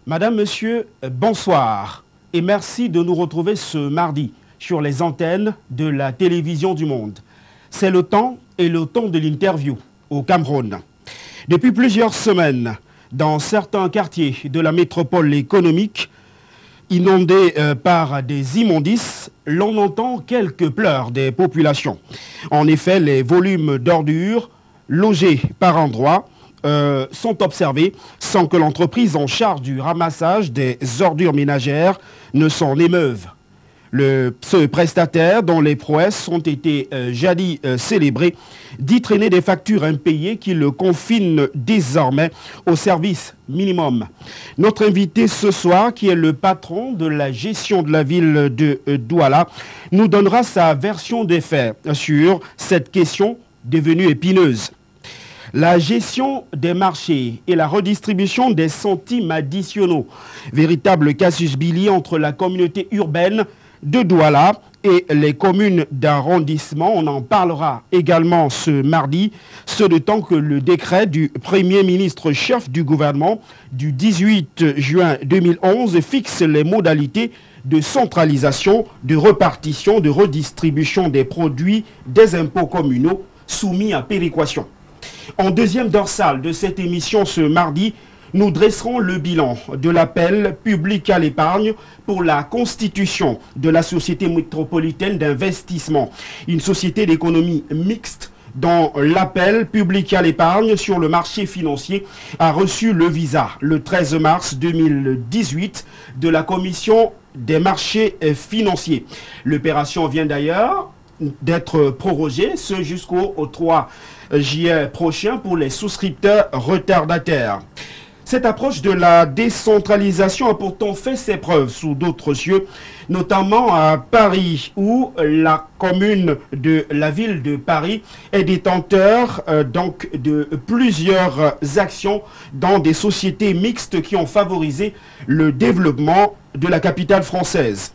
Madame, Monsieur, bonsoir et merci de nous retrouver ce mardi sur les antennes de la télévision du monde. C'est le temps de l'interview au Cameroun. Depuis plusieurs semaines, dans certains quartiers de la métropole économique, inondés par des immondices, l'on entend quelques pleurs des populations. En effet, les volumes d'ordures logés par endroits sont observés sans que l'entreprise en charge du ramassage des ordures ménagères ne s'en émeuve. Ce prestataire, dont les prouesses ont été jadis célébrées, dit traîner des factures impayées qui le confinent désormais au service minimum. Notre invité ce soir, qui est le patron de la gestion de la ville de Douala, nous donnera sa version des faits sur cette question devenue épineuse. La gestion des marchés et la redistribution des centimes additionnels, véritable casus belli entre la communauté urbaine de Douala et les communes d'arrondissement. On en parlera également ce mardi, ce de temps que le décret du Premier ministre chef du gouvernement du 18 juin 2011 fixe les modalités de centralisation, de répartition, de redistribution des produits des impôts communaux soumis à péréquation. En deuxième dorsale de cette émission ce mardi, nous dresserons le bilan de l'appel public à l'épargne pour la constitution de la Société métropolitaine d'investissement, une société d'économie mixte dont l'appel public à l'épargne sur le marché financier a reçu le visa le 13 mars 2018 de la Commission des marchés financiers. L'opération vient d'ailleurs d'être prorogée, ce jusqu'au 3 juillet prochain pour les souscripteurs retardataires. Cette approche de la décentralisation a pourtant fait ses preuves sous d'autres cieux, notamment à Paris, où la commune de la ville de Paris est détenteur donc de plusieurs actions dans des sociétés mixtes qui ont favorisé le développement de la capitale française.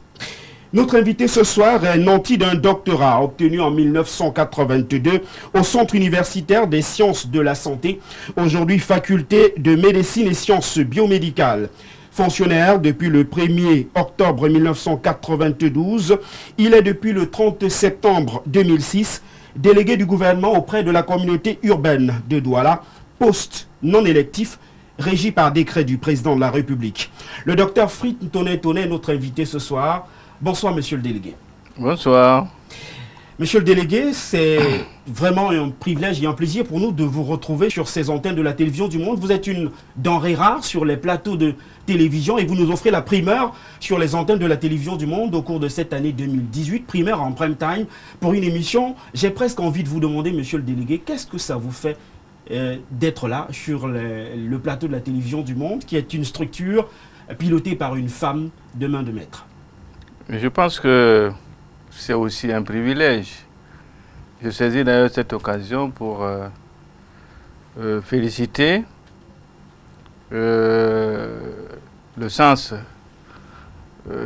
Notre invité ce soir est nanti d'un doctorat obtenu en 1982 au Centre universitaire des sciences de la santé, aujourd'hui faculté de médecine et sciences biomédicales. Fonctionnaire depuis le 1er octobre 1992, il est depuis le 30 septembre 2006 délégué du gouvernement auprès de la communauté urbaine de Douala, poste non électif, régi par décret du président de la République. Le docteur Frit Ntoné est notre invité ce soir. Bonsoir, monsieur le délégué. Bonsoir. Monsieur le délégué, c'est vraiment un privilège et un plaisir pour nous de vous retrouver sur ces antennes de la télévision du monde. Vous êtes une denrée rare sur les plateaux de télévision et vous nous offrez la primeur sur les antennes de la télévision du monde au cours de cette année 2018, primeur en prime time pour une émission. J'ai presque envie de vous demander, monsieur le délégué, qu'est-ce que ça vous fait d'être là sur le plateau de la télévision du monde, qui est une structure pilotée par une femme de main de maître? Je pense que c'est aussi un privilège. Je saisis d'ailleurs cette occasion pour féliciter le sens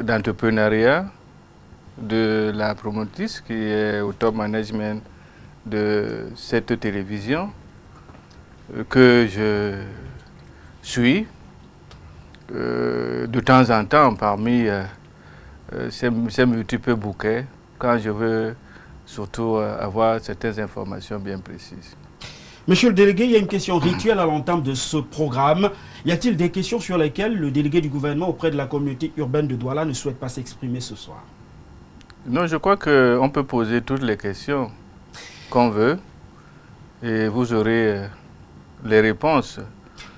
d'entrepreneuriat de la promotrice qui est au top management de cette télévision que je suis de temps en temps parmi ces multiples bouquets quand je veux surtout avoir certaines informations bien précises. Monsieur le délégué, il y a une question rituelle à l'entame de ce programme. Y a-t-il des questions sur lesquelles le délégué du gouvernement auprès de la communauté urbaine de Douala ne souhaite pas s'exprimer ce soir? Non, je crois qu'on peut poser toutes les questions qu'on veut et vous aurez les réponses.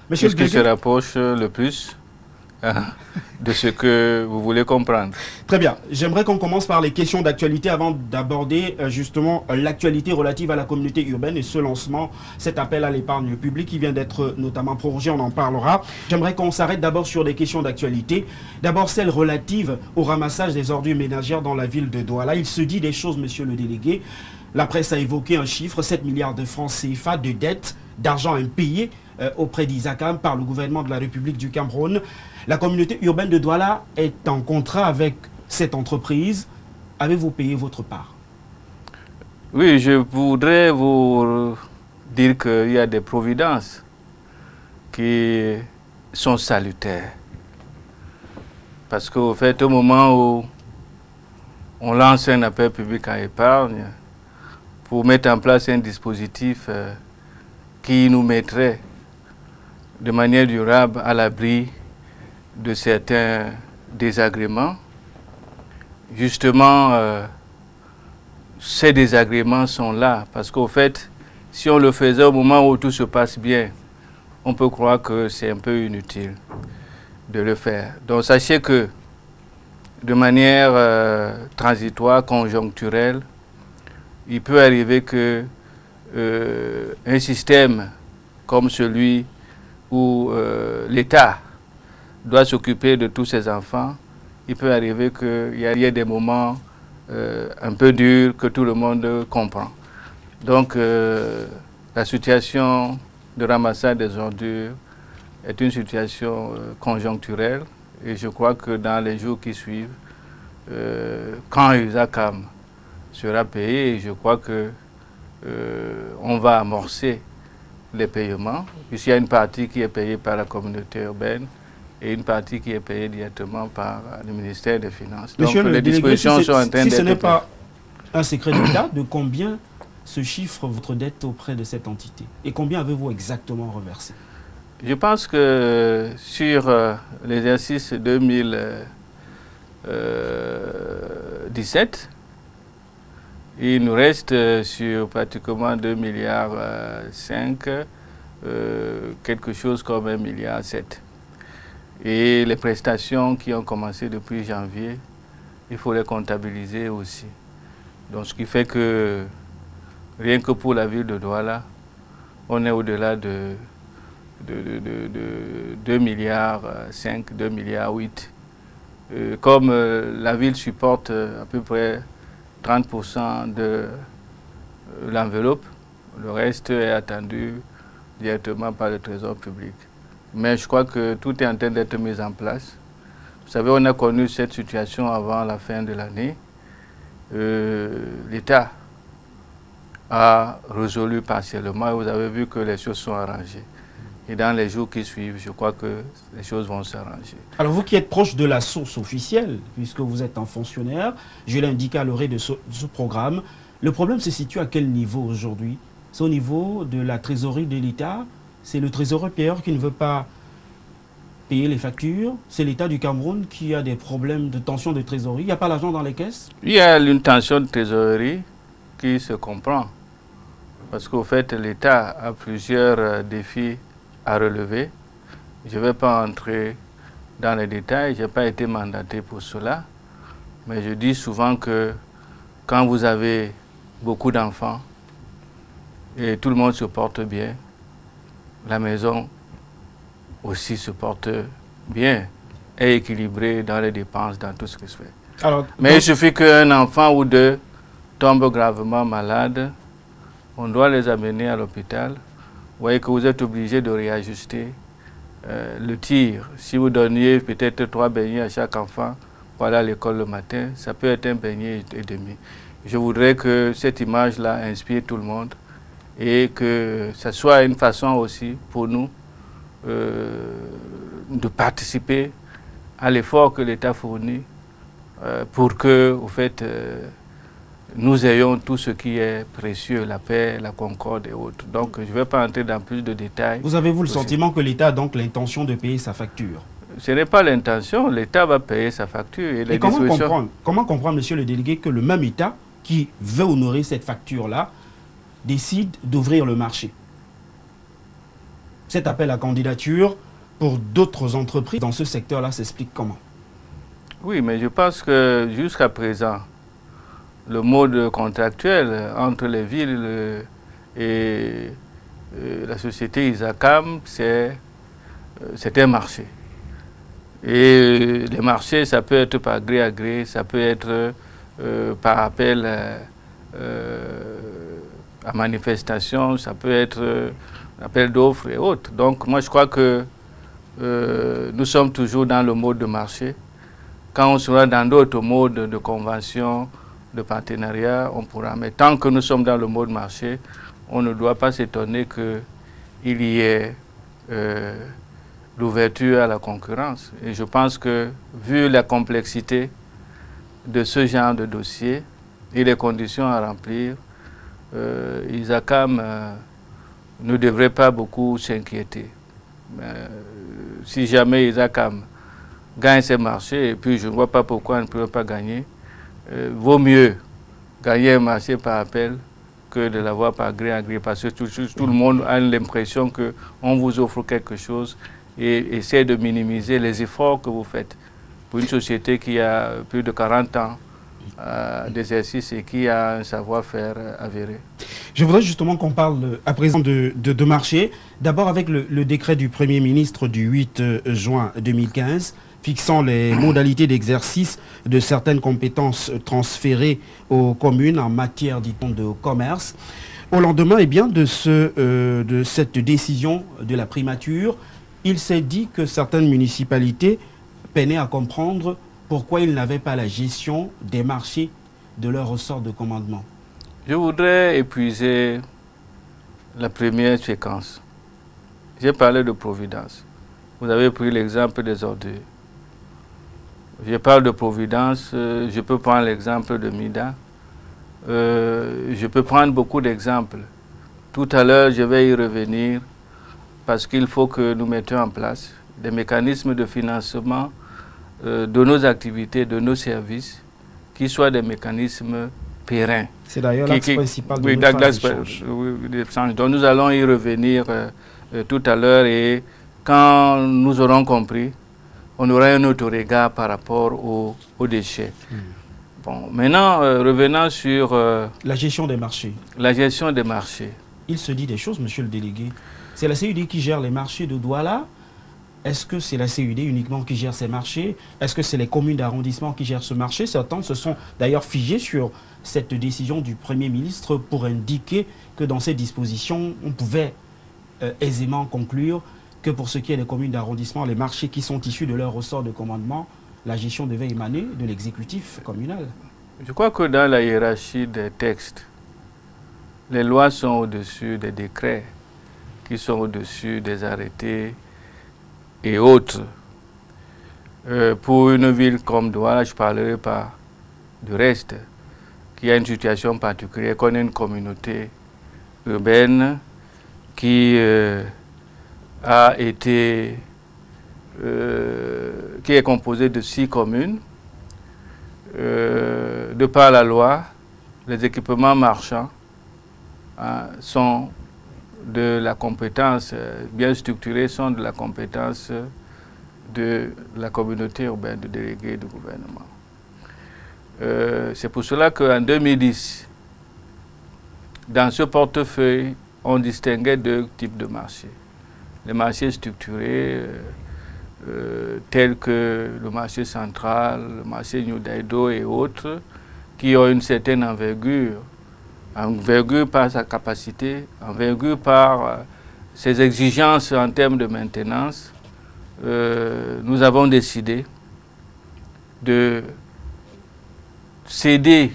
Monsieur le délégué, se rapproche le plus de ce que vous voulez comprendre. Très bien. J'aimerais qu'on commence par les questions d'actualité avant d'aborder justement l'actualité relative à la communauté urbaine et ce lancement, cet appel à l'épargne publique qui vient d'être notamment prorogé, on en parlera. J'aimerais qu'on s'arrête d'abord sur des questions d'actualité. D'abord celle relative au ramassage des ordures ménagères dans la ville de Douala. Il se dit des choses, monsieur le délégué. La presse a évoqué un chiffre, 7 milliards de francs CFA de dettes, d'argent impayé auprès d'Isacam par le gouvernement de la République du Cameroun. La communauté urbaine de Douala est en contrat avec cette entreprise. Avez-vous payé votre part? Oui, je voudrais vous dire qu'il y a des providences qui sont salutaires. Parce qu'au fait, au moment où on lance un appel public à épargne pour mettre en place un dispositif qui nous mettrait de manière durable à l'abri de certains désagréments. Justement, ces désagréments sont là parce qu'au fait, si on le faisait au moment où tout se passe bien, on peut croire que c'est un peu inutile de le faire. Donc sachez que de manière transitoire, conjoncturelle, il peut arriver que un système comme celui où l'État doit s'occuper de tous ses enfants, il peut arriver qu'il y ait des moments un peu durs que tout le monde comprend. Donc la situation de ramassage des ordures est une situation conjoncturelle et je crois que dans les jours qui suivent, quand USACAM sera payé, je crois que on va amorcer les paiements, puisqu'il y a une partie qui est payée par la communauté urbaine et une partie qui est payée directement par le ministère des Finances. Monsieur Donc les dispositions sont en train d'être... Si ce n'est pas un secret d'État, de combien se chiffre votre dette auprès de cette entité? Et combien avez-vous exactement reversé? Je pense que sur l'exercice 2017, il nous reste sur pratiquement 2,5 milliards, quelque chose comme 1,7 milliard. Et les prestations qui ont commencé depuis janvier, il faut les comptabiliser aussi. Donc ce qui fait que rien que pour la ville de Douala, on est au-delà de 2,5 milliards, 2,8 milliards. Comme la ville supporte à peu près 30% de l'enveloppe, le reste est attendu directement par le Trésor public. Mais je crois que tout est en train d'être mis en place. Vous savez, on a connu cette situation avant la fin de l'année. L'État a résolu partiellement et vous avez vu que les choses sont arrangées. Et dans les jours qui suivent, je crois que les choses vont s'arranger. Alors vous qui êtes proche de la source officielle, puisque vous êtes un fonctionnaire, je l'ai indiqué à l'oreille de ce programme, le problème se situe à quel niveau aujourd'hui? C'est au niveau de la trésorerie de l'État? C'est le trésorier payeur qui ne veut pas payer les factures? C'est l'État du Cameroun qui a des problèmes de tension de trésorerie? Il n'y a pas l'argent dans les caisses? Il y a une tension de trésorerie qui se comprend. Parce qu'au fait, l'État a plusieurs défis à relever. Je ne vais pas entrer dans les détails, je n'ai pas été mandaté pour cela. Mais je dis souvent que quand vous avez beaucoup d'enfants et tout le monde se porte bien, la maison aussi se porte bien et équilibrée dans les dépenses, dans tout ce qui se fait. Alors, mais il suffit qu'un enfant ou deux tombe gravement malade, on doit les amener à l'hôpital. Vous voyez que vous êtes obligé de réajuster le tir. Si vous donniez peut-être 3 beignets à chaque enfant pour aller à l'école le matin, ça peut être un beignet et demi. Je voudrais que cette image-là inspire tout le monde et que ce soit une façon aussi pour nous de participer à l'effort que l'État fournit pour que, au fait, nous ayons tout ce qui est précieux, la paix, la concorde et autres. Donc, je ne vais pas entrer dans plus de détails. Vous avez-vous le sentiment que l'État a donc l'intention de payer sa facture? Ce n'est pas l'intention, l'État va payer sa facture. Et comment comprendre, monsieur le délégué, que le même État qui veut honorer cette facture-là décide d'ouvrir le marché? Cet appel à candidature pour d'autres entreprises dans ce secteur-là s'explique comment? Oui, mais je pense que jusqu'à présent, le mode contractuel entre les villes et la société USACAM, c'est un marché. Et les marchés, ça peut être par gré à gré, ça peut être par appel à manifestation, ça peut être appel d'offres et autres. Donc moi je crois que nous sommes toujours dans le mode de marché. Quand on sera dans d'autres modes de convention, de partenariat, on pourra. Mais tant que nous sommes dans le mode marché, on ne doit pas s'étonner qu'il y ait l'ouverture à la concurrence. Et je pense que, vu la complexité de ce genre de dossier et les conditions à remplir, ISACAM ne devrait pas beaucoup s'inquiéter. Si jamais ISACAM gagne ces marchés, et puis je ne vois pas pourquoi on ne peut pas gagner, vaut mieux gagner un marché par appel que de l'avoir par gré à gré, parce que tout le monde a l'impression qu'on vous offre quelque chose et essaie de minimiser les efforts que vous faites pour une société qui a plus de 40 ans d'exercice et qui a un savoir-faire avéré. Je voudrais justement qu'on parle à présent de marché. D'abord avec le décret du Premier ministre du 8 juin 2015 fixant les modalités d'exercice de certaines compétences transférées aux communes en matière, dit-on, de commerce. Au lendemain de cette décision de la primature, il s'est dit que certaines municipalités peinaient à comprendre pourquoi ils n'avaient pas la gestion des marchés de leur ressort de commandement. Je voudrais épuiser la première séquence. J'ai parlé de Providence. Vous avez pris l'exemple des ordures. Je parle de Providence, je peux prendre l'exemple de Mida. Je peux prendre beaucoup d'exemples. Tout à l'heure, je vais y revenir parce qu'il faut que nous mettions en place des mécanismes de financement de nos activités, de nos services, qui soient des mécanismes pérennes. C'est d'ailleurs l'axe principal de notre échange. Donc nous allons y revenir tout à l'heure et quand nous aurons compris, on aura un autre regard par rapport aux déchets. Bon, maintenant, revenant sur... la gestion des marchés. La gestion des marchés. Il se dit des choses, monsieur le délégué. C'est la CUD qui gère les marchés de Douala. Est-ce que c'est la CUD uniquement qui gère ces marchés? Est-ce que c'est les communes d'arrondissement qui gèrent ce marché? Certains se sont d'ailleurs figés sur cette décision du Premier ministre pour indiquer que dans ces dispositions, on pouvait aisément conclure que pour ce qui est des communes d'arrondissement, les marchés qui sont issus de leur ressort de commandement, la gestion devait émaner de l'exécutif communal. Je crois que dans la hiérarchie des textes, les lois sont au-dessus des décrets, qui sont au-dessus des arrêtés et autres. Pour une ville comme Douala, je ne parlerai pas du reste, qui a une situation particulière, qu'on ait une communauté urbaine qui a été, qui est composée de 6 communes. De par la loi, les équipements marchands sont de la compétence, bien structurés, sont de la compétence de la communauté urbaine, de délégués du gouvernement. C'est pour cela qu'en 2010, dans ce portefeuille, on distinguait 2 types de marchés. Les marchés structurés, tels que le marché central, le marché New Daido et autres, qui ont une certaine envergure par sa capacité, envergure par ses exigences en termes de maintenance. Nous avons décidé de céder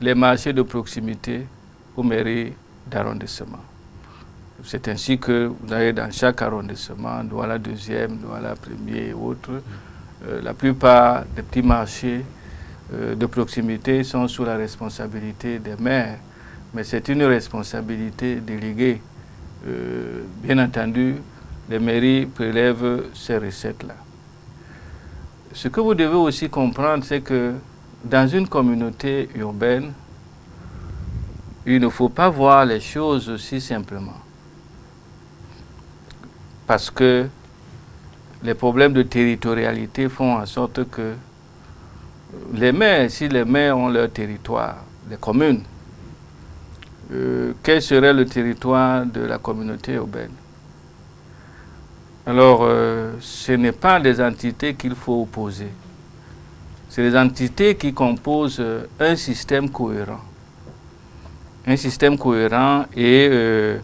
les marchés de proximité aux mairies d'arrondissement. C'est ainsi que vous avez dans chaque arrondissement, Douala 2e, Douala 1er et autres, la plupart des petits marchés de proximité sont sous la responsabilité des maires, mais c'est une responsabilité déléguée. Bien entendu, les mairies prélèvent ces recettes-là. Ce que vous devez aussi comprendre, c'est que dans une communauté urbaine, il ne faut pas voir les choses aussi simplement. Parce que les problèmes de territorialité font en sorte que les maires, si les maires ont leur territoire, les communes, quel serait le territoire de la communauté urbaine? Alors, ce n'est pas des entités qu'il faut opposer. C'est des entités qui composent un système cohérent. Un système cohérent et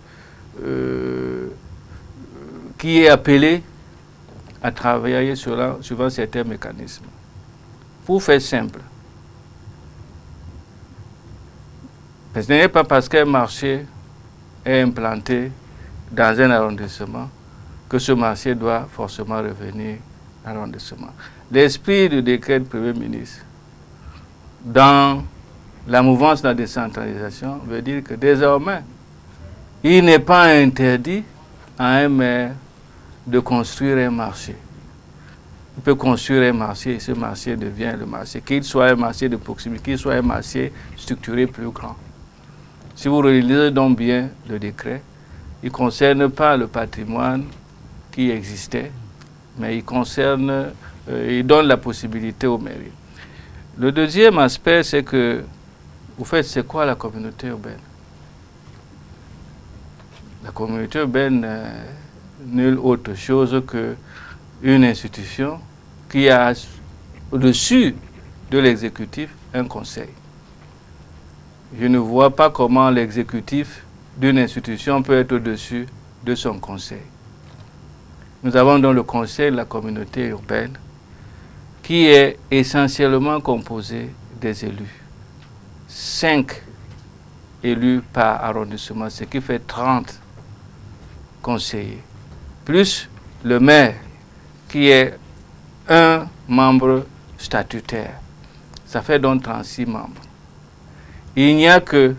qui est appelé à travailler suivant certains mécanismes. Pour faire simple, ce n'est pas parce qu'un marché est implanté dans un arrondissement que ce marché doit forcément revenir à l'arrondissement. L'esprit du décret du Premier ministre, dans la mouvance de la décentralisation, veut dire que désormais, il n'est pas interdit à un maire de construire un marché. Il peut construire un marché et ce marché devient le marché, qu'il soit un marché de proximité, qu'il soit un marché structuré plus grand. Si vous relisez donc bien le décret, il ne concerne pas le patrimoine qui existait, mais il donne la possibilité aux mairies. Le deuxième aspect, c'est que, vous faites, c'est quoi la communauté urbaine? La communauté urbaine n'est nulle autre chose qu'une institution qui a au-dessus de l'exécutif un conseil. Je ne vois pas comment l'exécutif d'une institution peut être au-dessus de son conseil. Nous avons donc le conseil de la communauté urbaine qui est essentiellement composé des élus. 5 élus par arrondissement, ce qui fait 30 conseillers, plus le maire qui est un membre statutaire. Ça fait donc 36 membres. Il n'y a que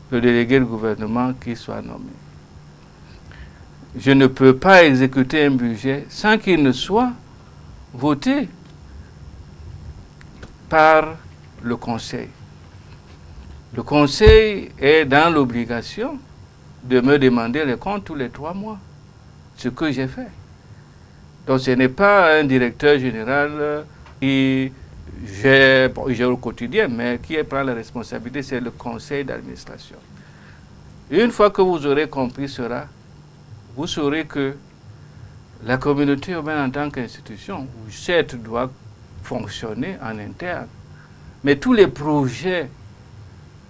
le délégué de gouvernement qui soit nommé. Je ne peux pas exécuter un budget sans qu'il ne soit voté par le conseil. Le conseil est dans l'obligation de me demander les comptes tous les 3 mois, ce que j'ai fait. Donc ce n'est pas un directeur général qui gère au quotidien, mais qui prend la responsabilité, c'est le conseil d'administration. Une fois que vous aurez compris cela, vous saurez que la communauté urbaine en tant qu'institution, certes, doit fonctionner en interne, mais tous les projets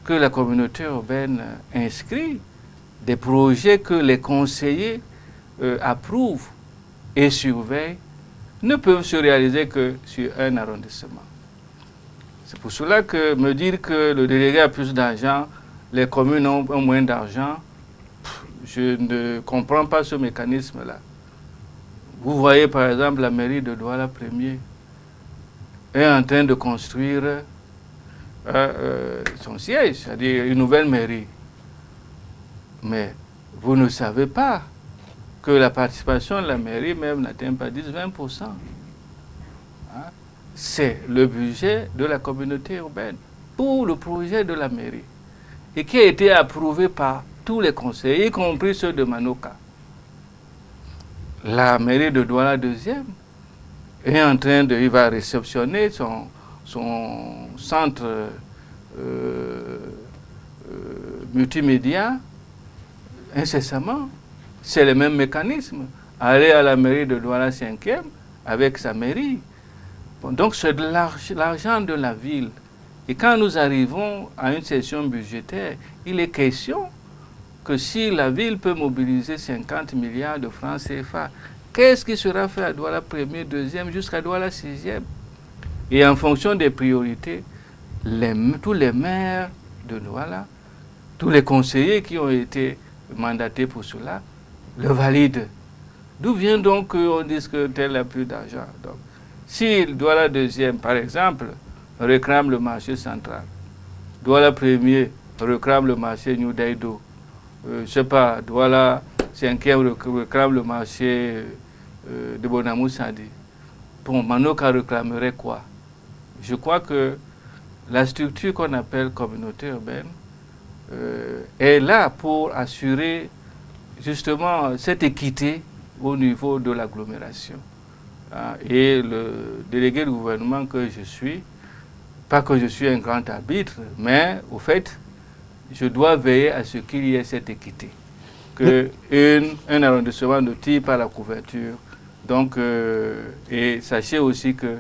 que la communauté urbaine inscrit, des projets que les conseillers approuvent et surveillent, ne peuvent se réaliser que sur un arrondissement. C'est pour cela que me dire que le délégué a plus d'argent, les communes ont moins d'argent, je ne comprends pas ce mécanisme-là. Vous voyez par exemple la mairie de Douala Premier est en train de construire son siège, c'est-à-dire une nouvelle mairie. Mais vous ne savez pas que la participation de la mairie même n'atteint pas 10-20%. C'est le budget de la communauté urbaine pour le projet de la mairie et qui a été approuvé par tous les conseillers, y compris ceux de Manoka. La mairie de Douala deuxième est en train de, il va réceptionner son centre multimédia incessamment. C'est le même mécanisme. Aller à la mairie de Douala 5e avec sa mairie. Bon, donc c'est de l'argent de la ville. Et quand nous arrivons à une session budgétaire, il est question que si la ville peut mobiliser 50 milliards de francs CFA, qu'est-ce qui sera fait à Douala 1er, 2e, jusqu'à Douala 6e? Et en fonction des priorités, tous les maires de Douala, tous les conseillers qui ont été mandatés pour cela, le valident. D'où vient donc qu'on dise que tel n'a plus d'argent? Si Douala 2e, par exemple, réclame le marché central, Douala 1er réclame le marché New Daido, je ne sais pas, Douala 5e réclame le marché de Bonamou Sadi. Bon, Manoka réclamerait quoi? Je crois que la structure qu'on appelle communauté urbaine est là pour assurer justement cette équité au niveau de l'agglomération. Et le délégué du gouvernement que je suis, pas que je suis un grand arbitre, mais au fait, je dois veiller à ce qu'il y ait cette équité. Un arrondissement ne tire pas la couverture. Donc, et sachez aussi que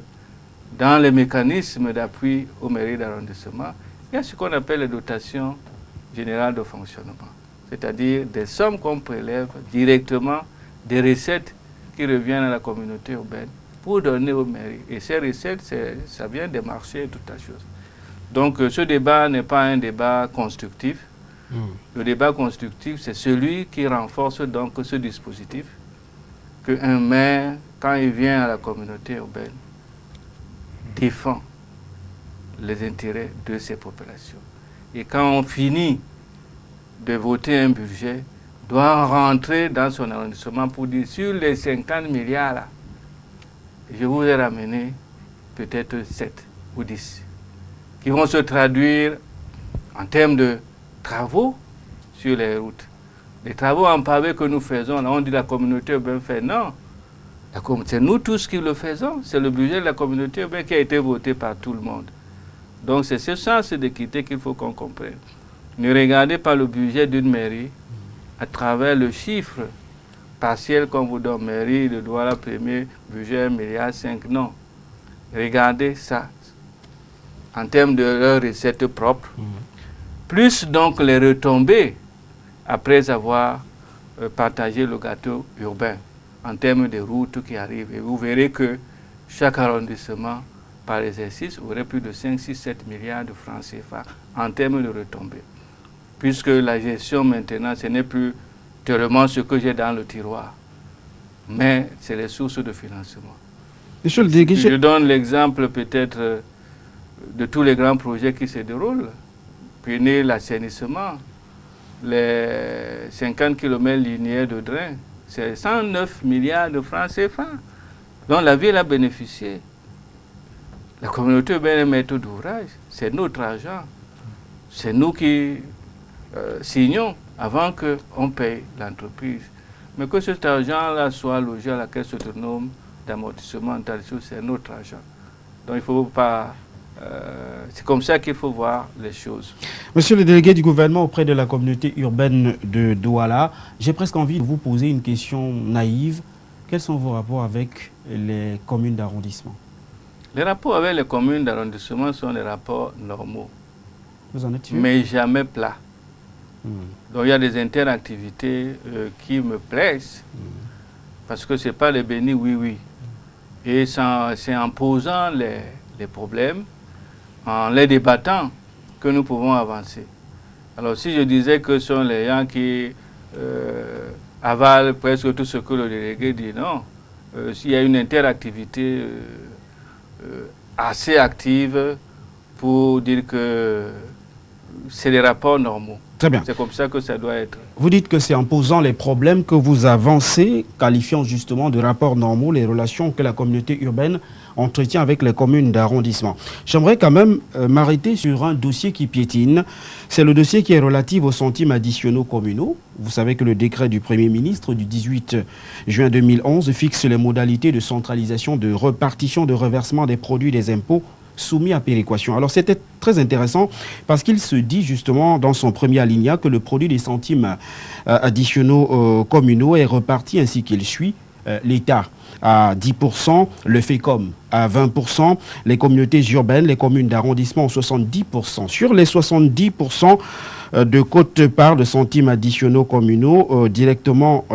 dans les mécanismes d'appui aux mairies d'arrondissement, il y a ce qu'on appelle les dotations générales de fonctionnement. C'est-à-dire des sommes qu'on prélève directement des recettes qui reviennent à la communauté urbaine pour donner aux mairies. Et ces recettes, ça vient des marchés et toute la chose. Donc ce débat n'est pas un débat constructif. Le débat constructif, c'est celui qui renforce donc ce dispositif qu'un maire, quand il vient à la communauté urbaine, défend les intérêts de ces populations. Et quand on finit de voter un budget, doit rentrer dans son arrondissement pour dire sur les 50 milliards là, je vous ai ramené peut-être 7 ou 10 qui vont se traduire en termes de travaux sur les routes. Les travaux en pavé que nous faisons, là, on dit la communauté urbaine fait, non. C'est nous tous qui le faisons. C'est le budget de la communauté urbaine qui a été voté par tout le monde. Donc c'est ce sens d'équité qu'il faut qu'on comprenne. Ne regardez pas le budget d'une mairie à travers le chiffre partiel qu'on vous donne. Mairie de Douala, premier budget 1,5 milliard, non. Regardez ça en termes de leurs recettes propres, plus donc les retombées après avoir partagé le gâteau urbain en termes de routes qui arrivent. Et vous verrez que chaque arrondissement, par exercice, aurait plus de 5, 6, 7 milliards de francs CFA en termes de retombées. Puisque la gestion maintenant, ce n'est plus tellement ce que j'ai dans le tiroir, mais c'est les sources de financement. Je donne l'exemple peut-être de tous les grands projets qui se déroulent. Prenez l'assainissement, les 50 km linéaires de drain, c'est 109 milliards de francs CFA dont la ville a bénéficié. La communauté urbaine est maître d'ouvrage, c'est notre argent. C'est nous qui signons avant qu'on paye l'entreprise. Mais que cet argent-là soit logé à la caisse autonome d'amortissement, c'est notre argent. Donc il ne faut pas... c'est comme ça qu'il faut voir les choses. Monsieur le délégué du gouvernement auprès de la communauté urbaine de Douala, j'ai presque envie de vous poser une question naïve. Quels sont vos rapports avec les communes d'arrondissement? Les rapports avec les communes d'arrondissement sont des rapports normaux. Vous en êtes sûr? Mais jamais plats. Donc il y a des interactivités qui me plaisent, parce que ce n'est pas les bénis oui-oui. Et c'est en posant les problèmes, en les débattant, que nous pouvons avancer. Alors si je disais que ce sont les gens qui avalent presque tout ce que le délégué dit, non. S'il y a une interactivité assez active pour dire que c'est des rapports normaux. Très bien. C'est comme ça que ça doit être. Vous dites que c'est en posant les problèmes que vous avancez, qualifiant justement de rapports normaux les relations que la communauté urbaine entretient avec les communes d'arrondissement. J'aimerais quand même m'arrêter sur un dossier qui piétine. C'est le dossier qui est relatif aux centimes additionnels communaux. Vous savez que le décret du Premier ministre du 18 juin 2011 fixe les modalités de centralisation, de répartition, de reversement des produits des impôts soumis à péréquation. Alors c'était très intéressant parce qu'il se dit justement dans son premier alinéa que le produit des centimes additionnels communaux est reparti ainsi qu'il suit. L'État à 10%, le FECOM à 20%, les communautés urbaines, les communes d'arrondissement 70%. Sur les 70% de quote-part de centimes additionnels communaux directement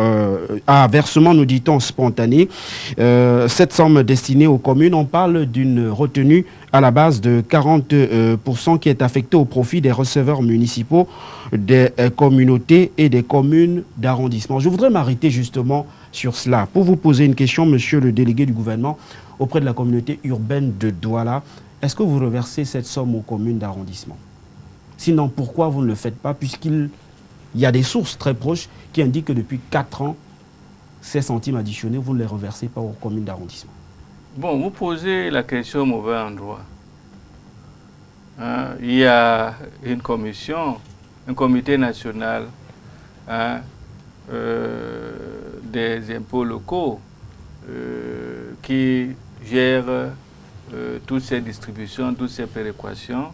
à versement, nous dit-on, spontané, cette somme destinée aux communes, on parle d'une retenue à la base de 40% qui est affectée au profit des receveurs municipaux, des communautés et des communes d'arrondissement. Je voudrais m'arrêter justement sur cela pour vous poser une question, monsieur le délégué du gouvernement, auprès de la communauté urbaine de Douala. Est-ce que vous reversez cette somme aux communes d'arrondissement? Sinon, pourquoi vous ne le faites pas, puisqu'il y a des sources très proches qui indiquent que depuis 4 ans, ces centimes additionnels, vous ne les reversez pas aux communes d'arrondissement? Bon, vous posez la question au mauvais endroit. Hein, il y a une commission, un comité national des impôts locaux qui gère toutes ces distributions, toutes ces péréquations.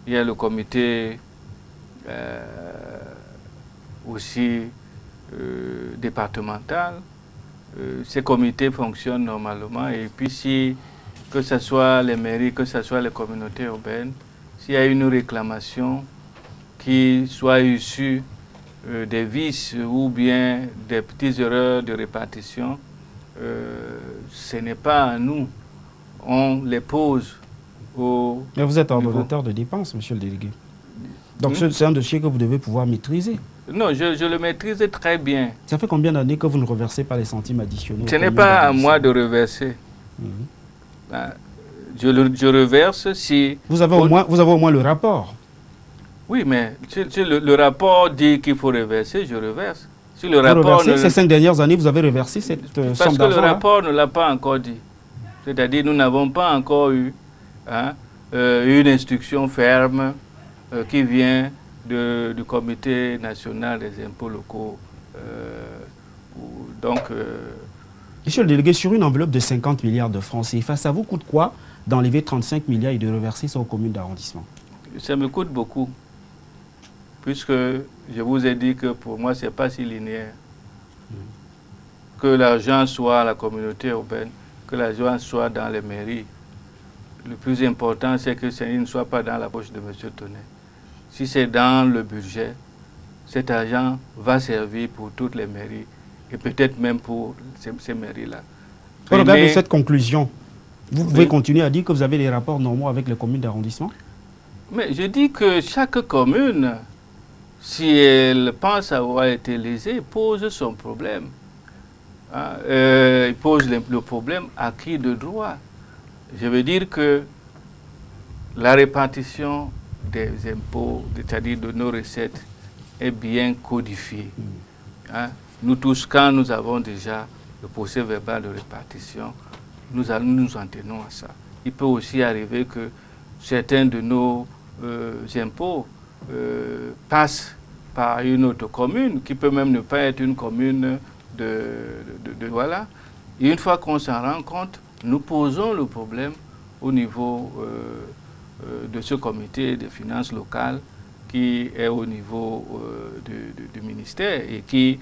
Il y a le comité aussi départemental. Ces comités fonctionnent normalement et puis que ce soit les mairies, que ce soit les communautés urbaines, s'il y a une réclamation qui soit issue des vices ou bien des petites erreurs de répartition, ce n'est pas à nous. On les pose Mais vous êtes ordonnateur de dépenses, monsieur le délégué. Donc c'est un dossier que vous devez pouvoir maîtriser. Non, je le maîtrise très bien. Ça fait combien d'années que vous ne reversez pas les centimes additionnels? Ce n'est pas à moi de reverser. Je reverse si... Vous avez au moins le rapport. Oui, mais si le rapport dit qu'il faut reverser, je reverse. Si le Vous rapport reversez, ces 5 dernières années, vous avez reversé cette somme d'argent? Parce que le rapport ne l'a pas encore dit. C'est-à-dire, nous n'avons pas encore eu une instruction ferme qui vient du Comité national des impôts locaux. Monsieur le délégué, sur une enveloppe de 50 milliards de francs CFA, ça vous coûte quoi d'enlever 35 milliards et de reverser ça aux communes d'arrondissement? Ça me coûte beaucoup. Puisque je vous ai dit que pour moi, ce n'est pas si linéaire. Que l'argent soit à la communauté urbaine, que l'argent soit dans les mairies. Le plus important, c'est que ça ne soit pas dans la poche de M. Tonnet. Si c'est dans le budget, cet argent va servir pour toutes les mairies et peut-être même pour ces mairies-là. Au regard de cette conclusion, vous pouvez continuer à dire que vous avez des rapports normaux avec les communes d'arrondissement? Mais je dis que chaque commune, si elle pense avoir été lésée, pose son problème. Il pose le problème acquis de droit. Je veux dire que la répartition des impôts, c'est-à-dire de nos recettes, est bien codifiée. Nous tous, quand nous avons déjà le procès verbal de répartition, nous nous en tenons à ça. Il peut aussi arriver que certains de nos impôts passent par une autre commune, qui peut même ne pas être une commune voilà. Et une fois qu'on s'en rend compte, nous posons le problème au niveau de ce comité des finances locales qui est au niveau du ministère et qui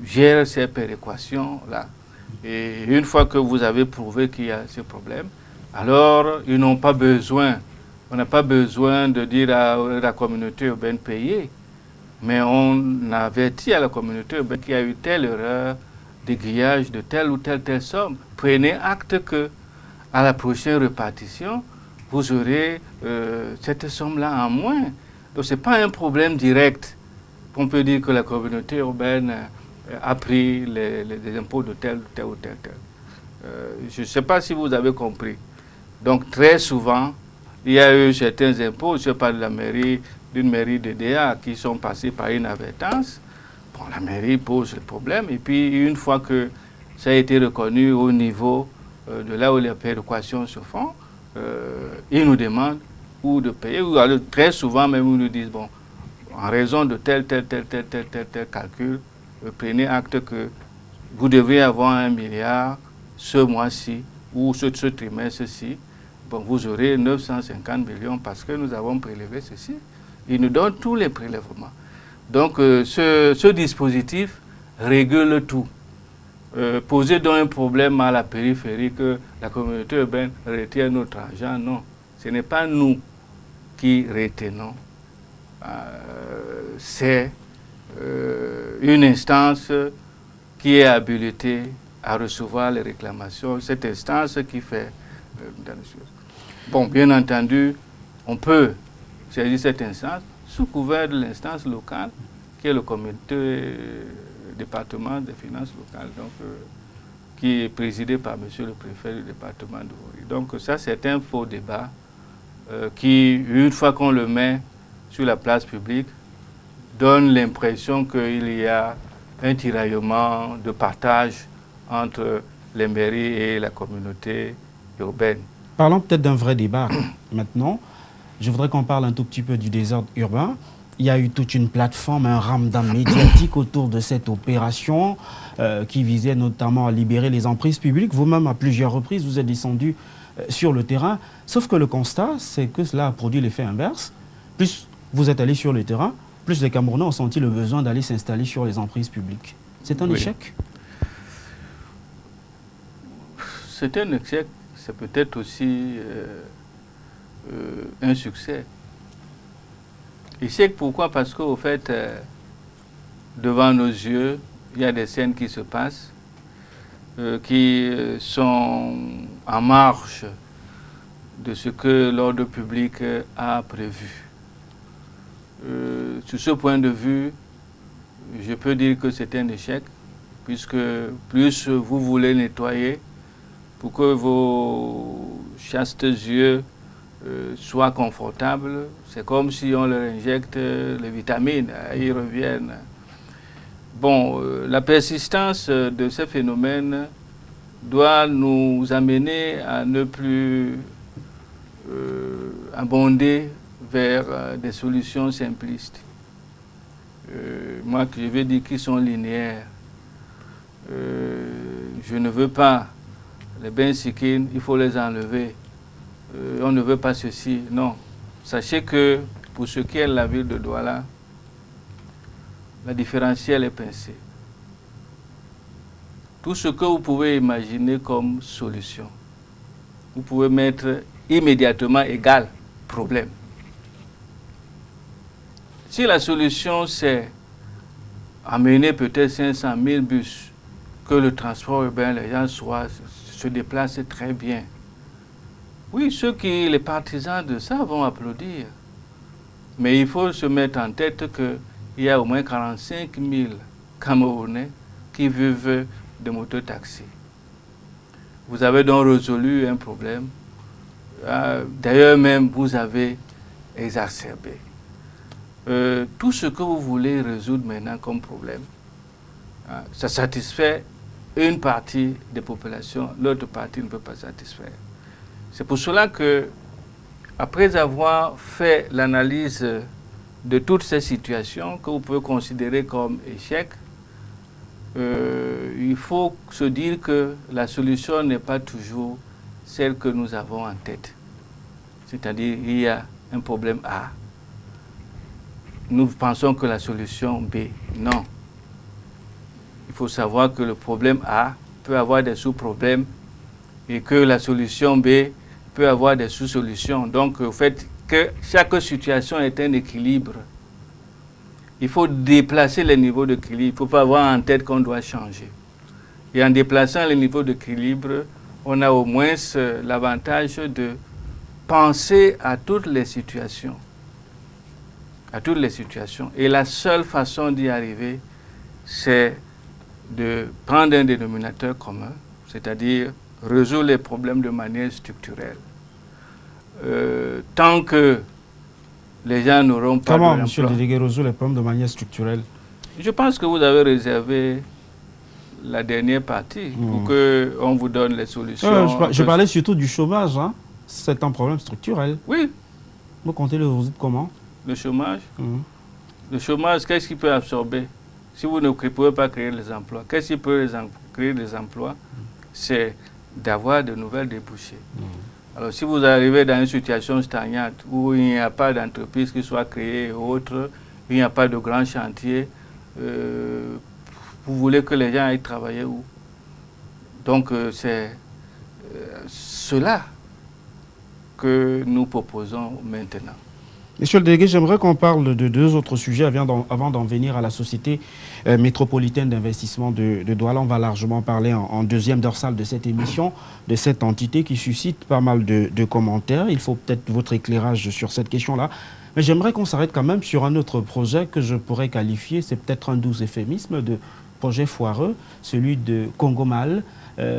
gère ces péréquations-là. Et une fois que vous avez prouvé qu'il y a ce problème, alors ils n'ont pas besoin, on n'a pas besoin de dire à la communauté urbaine payer, mais on avertit à la communauté urbaine qu'il y a eu telle erreur d'aiguillage de telle ou telle somme. Prenez acte que à la prochaine répartition, vous aurez cette somme-là en moins. Donc ce n'est pas un problème direct. On peut dire que la communauté urbaine a pris les impôts de tel ou tel. Je ne sais pas si vous avez compris. Donc très souvent, il y a eu certains impôts, je parle de la mairie, d'une mairie de DA qui sont passés par inadvertance. Bon, la mairie pose le problème et puis une fois que ça a été reconnu au niveau de là où les péréquations se font, ils nous demandent où de payer. Ou alors, très souvent même, ils nous disent, bon, en raison de tel calcul, prenez acte que vous devez avoir 1 milliard ce mois-ci ou ce trimestre-ci. Bon, vous aurez 950 millions parce que nous avons prélevé ceci. Ils nous donnent tous les prélèvements. Donc, ce dispositif régule tout. Poser donc un problème à la périphérie que la communauté urbaine retient notre argent, non. Ce n'est pas nous qui retenons. C'est une instance qui est habilitée à recevoir les réclamations. Cette instance qui fait dans les choses. Bon, bien entendu, on peut saisir cette instance sous couvert de l'instance locale qui est le comité département des finances locales, donc, qui est présidé par monsieur le préfet du département de Vori. Donc ça, c'est un faux débat qui, une fois qu'on le met sur la place publique, donne l'impression qu'il y a un tiraillement de partage entre les mairies et la communauté urbaine. Parlons peut-être d'un vrai débat maintenant. Je voudrais qu'on parle un tout petit peu du désordre urbain. Il y a eu toute une plateforme, un ramadan médiatique autour de cette opération qui visait notamment à libérer les emprises publiques. Vous-même, à plusieurs reprises, vous êtes descendu sur le terrain. Sauf que le constat, c'est que cela a produit l'effet inverse. Plus vous êtes allé sur le terrain, plus les Camerounais ont senti le besoin d'aller s'installer sur les emprises publiques. C'est un échec? C'est un échec. C'est peut-être aussi un succès. Échec, pourquoi? Parce qu'au fait, devant nos yeux, il y a des scènes qui se passent, qui sont en marge de ce que l'ordre public a prévu. Sur ce point de vue, je peux dire que c'est un échec, puisque plus vous voulez nettoyer pour que vos chastes yeux soient confortables, c'est comme si on leur injecte les vitamines, ils reviennent. Bon, la persistance de ces phénomènes doit nous amener à ne plus abonder vers des solutions simplistes. Moi, je vais dire qu'ils sont linéaires. Je ne veux pas les bains sikines, il faut les enlever. On ne veut pas ceci. Non. Sachez que pour ce qui est de la ville de Douala, la différentielle est pincée. Tout ce que vous pouvez imaginer comme solution, vous pouvez mettre immédiatement égal problème. Si la solution c'est amener peut-être 500 000 bus, que le transport urbain, les gens se déplacent très bien. Oui, les partisans de ça vont applaudir. Mais il faut se mettre en tête qu'il y a au moins 45 000 Camerounais qui vivent de mototaxis. Vous avez donc résolu un problème. D'ailleurs même, vous avez exacerbé. Tout ce que vous voulez résoudre maintenant comme problème, ça satisfait une partie des populations, l'autre partie ne peut pas satisfaire. C'est pour cela que, après avoir fait l'analyse de toutes ces situations que vous pouvez considérer comme échecs, il faut se dire que la solution n'est pas toujours celle que nous avons en tête. C'est-à-dire, il y a un problème A. Nous pensons que la solution B, non. Il faut savoir que le problème A peut avoir des sous-problèmes et que la solution B peut avoir des sous-solutions. Donc, au fait que chaque situation est un équilibre. Il faut déplacer les niveaux d'équilibre. Il ne faut pas avoir en tête qu'on doit changer. Et en déplaçant les niveaux d'équilibre, on a au moins l'avantage de penser à toutes les situations. À toutes les situations. Et la seule façon d'y arriver, c'est de prendre un dénominateur commun, c'est-à-dire résoudre les problèmes de manière structurelle. Tant que les gens n'auront pas Comment, de monsieur le délégué, résoudre les problèmes de manière structurelle? Je pense que vous avez réservé la dernière partie pour qu'on vous donne les solutions. Je parlais surtout du chômage. Hein. C'est un problème structurel. Oui. Vous comptez le résoudre comment? Le chômage. Le chômage, qu'est-ce qu'il peut absorber? Si vous ne pouvez pas créer les emplois, qu'est-ce qui peut créer les emplois? C'est d'avoir de nouvelles débouchés. Alors, si vous arrivez dans une situation stagnante où il n'y a pas d'entreprise qui soit créée ou autre, il n'y a pas de grand chantier, vous voulez que les gens aillent travailler où? Donc, c'est cela que nous proposons maintenant. Monsieur le délégué, j'aimerais qu'on parle de deux autres sujets avant d'en venir à la Société métropolitaine d'investissement de Douala. On va largement parler en deuxième dorsale de cette émission, de cette entité qui suscite pas mal de commentaires. Il faut peut-être votre éclairage sur cette question-là. Mais j'aimerais qu'on s'arrête quand même sur un autre projet que je pourrais qualifier, c'est peut-être un doux euphémisme, de projet foireux, celui de Congomal.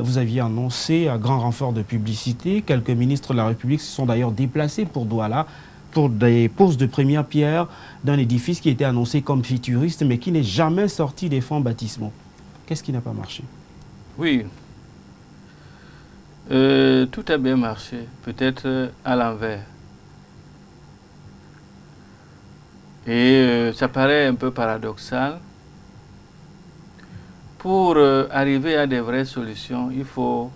Vous aviez annoncé à grand renfort de publicité. Quelques ministres de la République se sont d'ailleurs déplacés pour Douala, pour des poses de première pierre d'un édifice qui était annoncé comme futuriste, mais qui n'est jamais sorti des fonds baptismaux. Qu'est-ce qui n'a pas marché? Oui, tout a bien marché, peut-être à l'envers. Et ça paraît un peu paradoxal. Pour arriver à des vraies solutions, il faut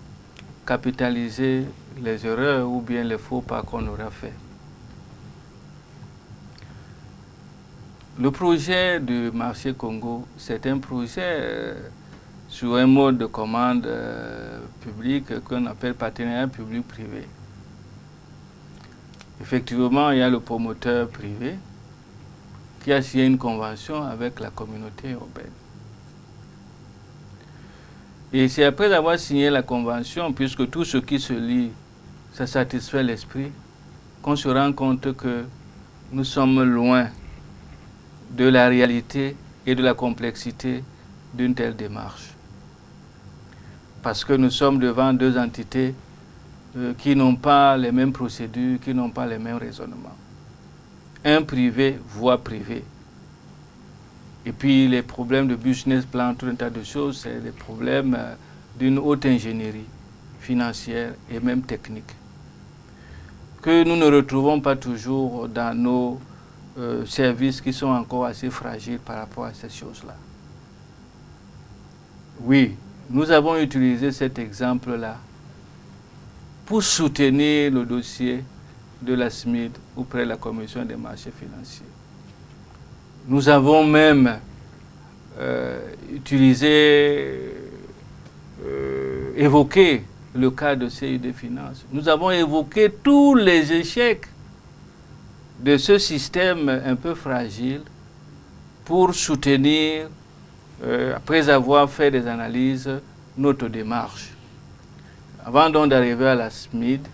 capitaliser les erreurs ou bien les faux pas qu'on aura fait. Le projet du marché Congo, c'est un projet sur un mode de commande public qu'on appelle partenariat public-privé. Effectivement, il y a le promoteur privé qui a signé une convention avec la communauté urbaine. Et c'est après avoir signé la convention, puisque tout ce qui se lit, ça satisfait l'esprit, qu'on se rend compte que nous sommes loin de la réalité et de la complexité d'une telle démarche. Parce que nous sommes devant deux entités qui n'ont pas les mêmes procédures, qui n'ont pas les mêmes raisonnements. Un privé voit privé. Et puis les problèmes de business plan, tout un tas de choses, c'est des problèmes d'une haute ingénierie financière et même technique, que nous ne retrouvons pas toujours dans nos services qui sont encore assez fragiles par rapport à ces choses-là. Oui, nous avons utilisé cet exemple-là pour soutenir le dossier de la SMID auprès de la Commission des marchés financiers. Nous avons même évoqué le cas de CID Finance. Nous avons évoqué tous les échecs de ce système un peu fragile pour soutenir, après avoir fait des analyses, notre démarche. Avant donc d'arriver à la SMID,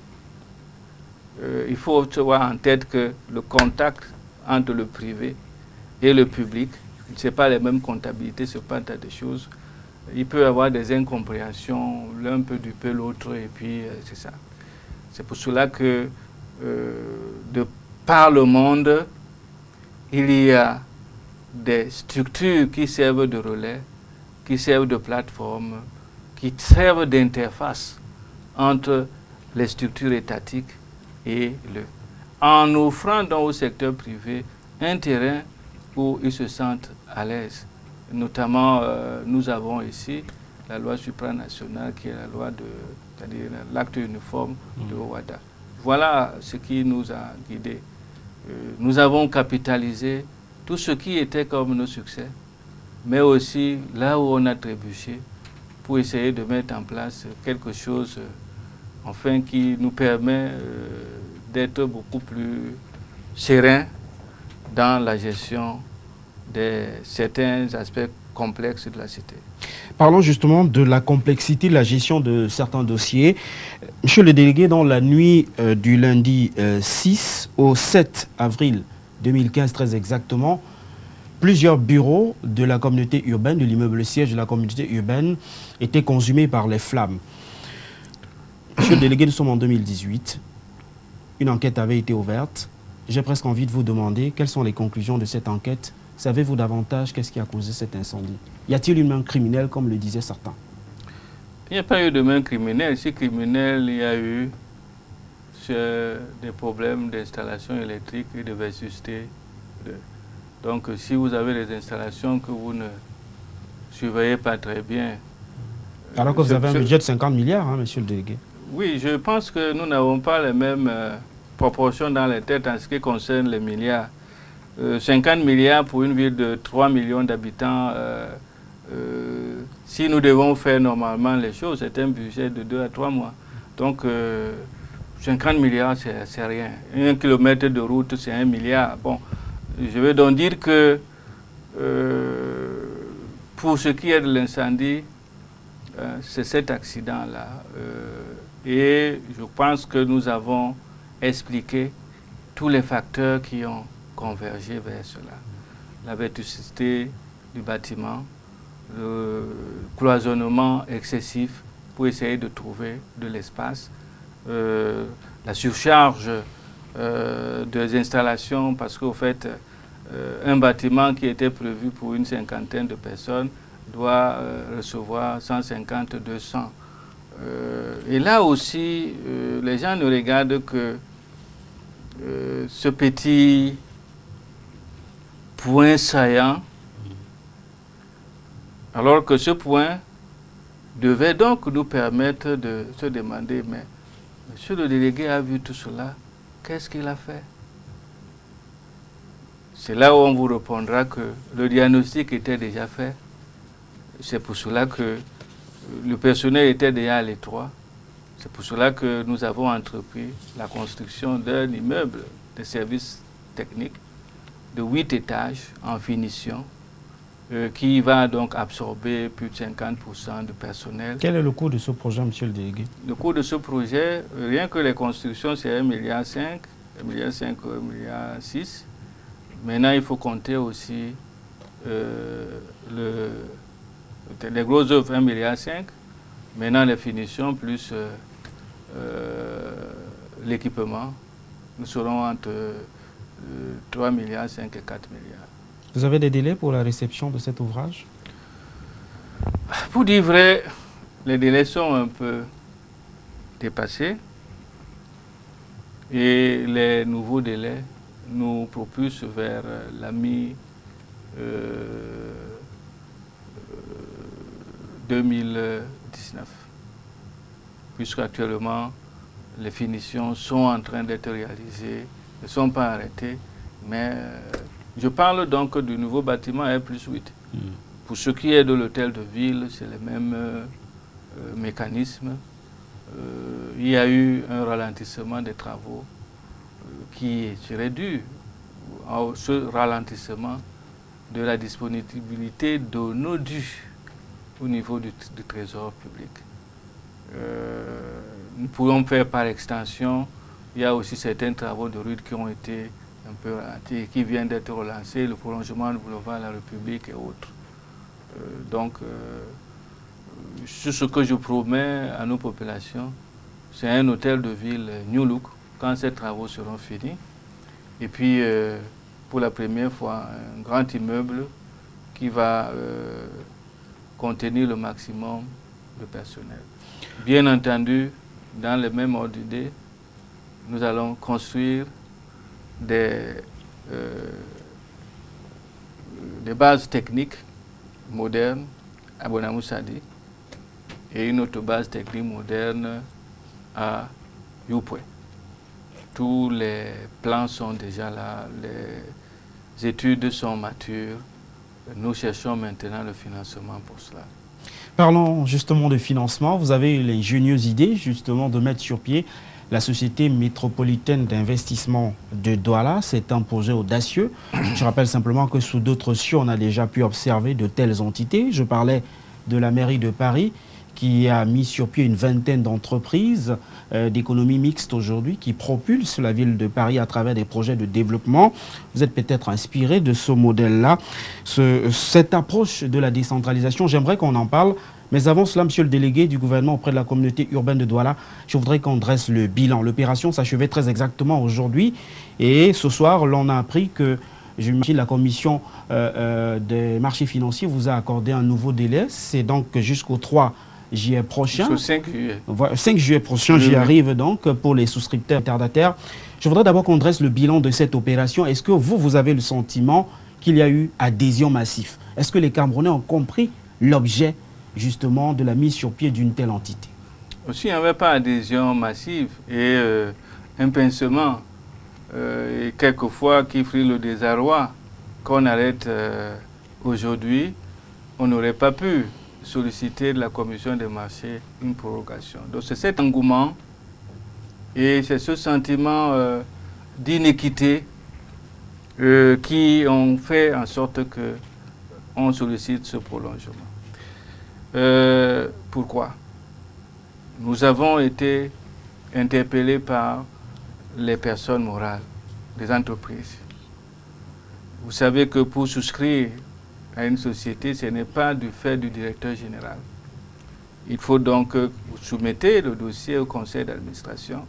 il faut avoir en tête que le contact entre le privé et le public, ce n'est pas les mêmes comptabilités, ce n'est pas un tas de choses. Il peut y avoir des incompréhensions, l'un peut duper l'autre, et puis c'est ça. C'est pour cela que, de par le monde, il y a des structures qui servent de relais, qui servent de plateforme, qui servent d'interface entre les structures étatiques et en offrant dans au secteur privé un terrain où ils se sentent à l'aise. Notamment, nous avons ici la loi supranationale qui est la loi c'est-à-dire l'acte uniforme de OHADA. Voilà ce qui nous a guidés. Nous avons capitalisé tout ce qui était comme nos succès, mais aussi là où on a trébuché pour essayer de mettre en place quelque chose enfin qui nous permet d'être beaucoup plus serein dans la gestion de certains aspects complexes de la cité. Parlons justement de la complexité de la gestion de certains dossiers. Monsieur le délégué, dans la nuit du lundi 6 au 7 avril 2015, très exactement, plusieurs bureaux de la communauté urbaine, de l'immeuble siège de la communauté urbaine, étaient consumés par les flammes. Monsieur le délégué, nous sommes en 2018. Une enquête avait été ouverte. J'ai presque envie de vous demander quelles sont les conclusions de cette enquête. Savez-vous davantage qu'est-ce qui a causé cet incendie? Y a-t-il une main criminelle, comme le disaient certains? Il n'y a pas eu de main criminelle. Si criminel, il y a eu des problèmes d'installation électrique et de vétusté. Donc, si vous avez des installations que vous ne surveillez pas très bien... Alors que vous avez un budget de 50 milliards, hein, monsieur le délégué. Oui, je pense que nous n'avons pas les mêmes proportions dans les têtes en ce qui concerne les milliards. 50 milliards pour une ville de 3 millions d'habitants, si nous devons faire normalement les choses, c'est un budget de 2 à 3 mois. Donc, 50 milliards, c'est rien. 1 kilomètre de route, c'est 1 milliard. Bon, je vais donc dire que pour ce qui est de l'incendie, c'est cet accident-là. Et je pense que nous avons expliqué tous les facteurs qui ont convergé vers cela. La vétusté du bâtiment, le cloisonnement excessif pour essayer de trouver de l'espace, la surcharge des installations, parce qu'au fait, un bâtiment qui était prévu pour une cinquantaine de personnes doit recevoir 150, 200. Et là aussi, les gens ne regardent que ce petit point saillant, alors que ce point devait donc nous permettre de se demander, mais monsieur le délégué a vu tout cela, qu'est-ce qu'il a fait? C'est là où on vous répondra que le diagnostic était déjà fait. C'est pour cela que le personnel était déjà à l'étroit. C'est pour cela que nous avons entrepris la construction d'un immeuble de services techniques de 8 étages en finition qui va donc absorber plus de 50% de personnel. Quel est le coût de ce projet, monsieur le délégué? Le coût de ce projet, rien que les constructions, c'est 1,5 milliard, 1,6 milliard. Maintenant, il faut compter aussi les grosses œuvres 1,5 milliard. Maintenant, les finitions plus l'équipement, nous serons entre 3,5 milliards et 4 milliards. Vous avez des délais pour la réception de cet ouvrage? Pour dire vrai, les délais sont un peu dépassés et les nouveaux délais nous propulsent vers la mi-2019, puisque actuellement les finitions sont en train d'être réalisées, ne sont pas arrêtées, mais je parle donc du nouveau bâtiment R+8. Pour ce qui est de l'hôtel de ville, c'est le même mécanisme. Il y a eu un ralentissement des travaux qui serait dû à ce ralentissement de la disponibilité de nos dus au niveau du trésor public. Nous pourrions faire par extension, il y a aussi certains travaux de rue qui ont été un peu ralentis, qui viennent d'être relancés, le prolongement du boulevard de la République et autres. Ce que je promets à nos populations, c'est un hôtel de ville New Look quand ces travaux seront finis. Et puis, pour la première fois, un grand immeuble qui va contenir le maximum de personnel. Bien entendu, dans le même ordre d'idée, nous allons construire des bases techniques modernes à Bonamoussadi et une autre base technique moderne à Youpoué. Tous les plans sont déjà là, les études sont matures. Nous cherchons maintenant le financement pour cela. Parlons justement de financement. Vous avez eu l'ingénieuse idée justement de mettre sur pied la Société métropolitaine d'investissement de Douala. C'est un projet audacieux. Je rappelle simplement que sous d'autres cieux, on a déjà pu observer de telles entités. Je parlais de la mairie de Paris qui a mis sur pied une vingtaine d'entreprises d'économie mixte aujourd'hui qui propulsent la ville de Paris à travers des projets de développement. Vous êtes peut-être inspiré de ce modèle-là, cette approche de la décentralisation. J'aimerais qu'on en parle. Mais avant cela, monsieur le délégué du gouvernement auprès de la communauté urbaine de Douala, je voudrais qu'on dresse le bilan. L'opération s'achevait très exactement aujourd'hui. Et ce soir, l'on a appris que, j'imagine, la commission des marchés financiers vous a accordé un nouveau délai. C'est donc jusqu'au 3 juillet prochain. Jusqu'au 5 juillet. 5 juillet prochain, j'y arrive donc pour les souscripteurs retardataires. Je voudrais d'abord qu'on dresse le bilan de cette opération. Est-ce que vous avez le sentiment qu'il y a eu adhésion massive? Est-ce que les Camerounais ont compris l'objet justement de la mise sur pied d'une telle entité? Aussi, il n'y avait pas adhésion massive et un pincement et quelquefois qui ferait le désarroi qu'on arrête aujourd'hui, on n'aurait pas pu solliciter de la commission des marchés une prorogation. Donc c'est cet engouement et c'est ce sentiment d'inéquité qui ont fait en sorte qu'on sollicite ce prolongement. Pourquoi? Nous avons été interpellés par les personnes morales, les entreprises. Vous savez que pour souscrire à une société, ce n'est pas du fait du directeur général. Il faut donc que vous soumettez le dossier au conseil d'administration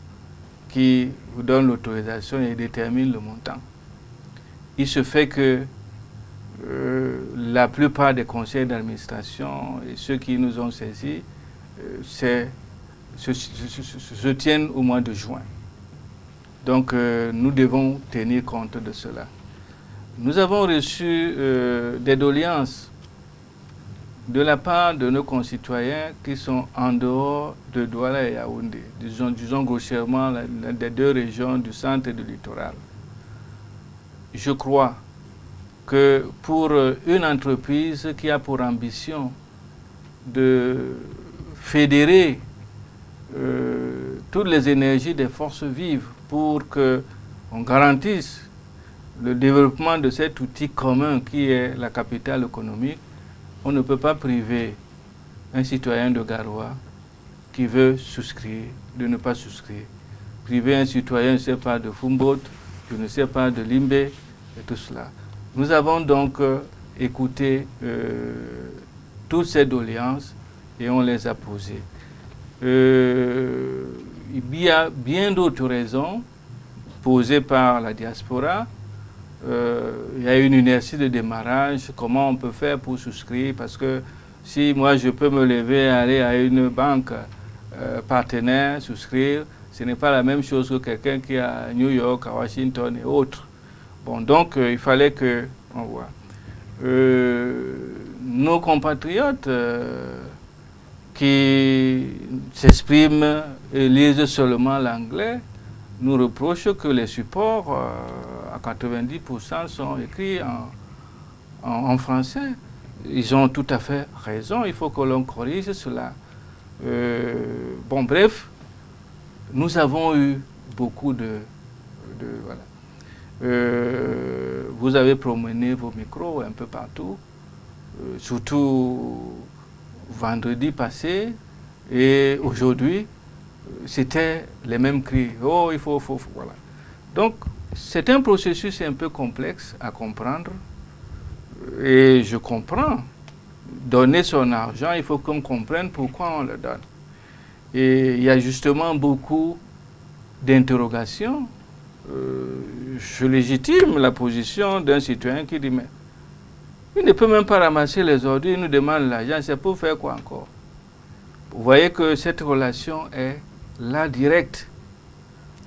qui vous donne l'autorisation et détermine le montant. Il se fait que la plupart des conseils d'administration et ceux qui nous ont saisis se tiennent au mois de juin. Donc nous devons tenir compte de cela. Nous avons reçu des doléances de la part de nos concitoyens qui sont en dehors de Douala et Yaoundé, disons grossièrement des deux régions du centre et du littoral. Je crois que pour une entreprise qui a pour ambition de fédérer toutes les énergies des forces vives pour qu'on garantisse le développement de cet outil commun qui est la capitale économique, on ne peut pas priver un citoyen de Garoua qui veut souscrire, de ne pas souscrire. Priver un citoyen, je ne sais pas, de Fumboat, je ne sais pas, de Limbé, et tout cela. Nous avons donc écouté toutes ces doléances et on les a posées. Il y a bien d'autres raisons posées par la diaspora. Il y a une inertie de démarrage, comment on peut faire pour souscrire, parce que si moi je peux me lever, aller à une banque partenaire, souscrire, ce n'est pas la même chose que quelqu'un qui est à New York, à Washington et autres. Bon, donc il fallait que on voit. Nos compatriotes qui s'expriment et lisent seulement l'anglais nous reprochent que les supports à 90% sont écrits en français. Ils ont tout à fait raison, il faut que l'on corrige cela. Bon, bref, nous avons eu beaucoup voilà. Vous avez promené vos micros un peu partout, surtout vendredi passé et aujourd'hui, c'était les mêmes cris. Oh, il faut, voilà. Donc, c'est un processus un peu complexe à comprendre et je comprends. Donner son argent, il faut qu'on comprenne pourquoi on le donne. Et il y a justement beaucoup d'interrogations. Je légitime la position d'un citoyen qui dit, mais il ne peut même pas ramasser les ordures, il nous demande l'argent, c'est pour faire quoi encore? Vous voyez que cette relation est là directe.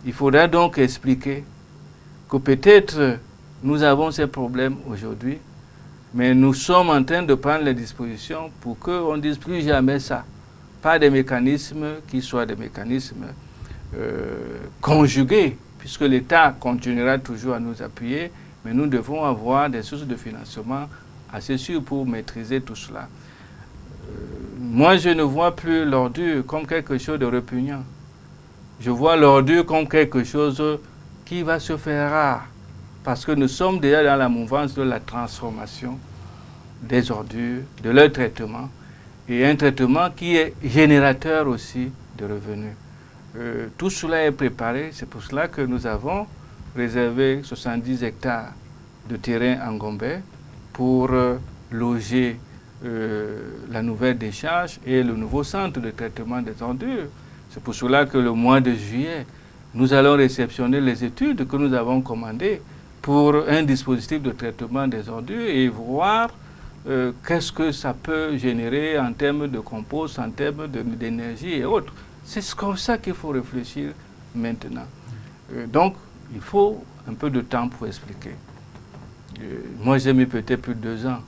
Il faudra donc expliquer que peut-être nous avons ces problèmes aujourd'hui, mais nous sommes en train de prendre les dispositions pour qu'on ne dise plus jamais ça. Pas des mécanismes qui soient des mécanismes conjugués, puisque l'État continuera toujours à nous appuyer, mais nous devons avoir des sources de financement assez sûres pour maîtriser tout cela. Moi, je ne vois plus l'ordure comme quelque chose de répugnant. Je vois l'ordure comme quelque chose qui va se faire rare, parce que nous sommes déjà dans la mouvance de la transformation des ordures, de leur traitement, et un traitement qui est générateur aussi de revenus. Tout cela est préparé, c'est pour cela que nous avons réservé 70 hectares de terrain en Gombe pour loger la nouvelle décharge et le nouveau centre de traitement des ordures. C'est pour cela que le mois de juillet, nous allons réceptionner les études que nous avons commandées pour un dispositif de traitement des ordures et voir qu'est-ce que ça peut générer en termes de compost, en termes d'énergie et autres. C'est comme ça qu'il faut réfléchir maintenant. Donc, il faut un peu de temps pour expliquer. Moi, j'ai mis peut-être plus de 2 ans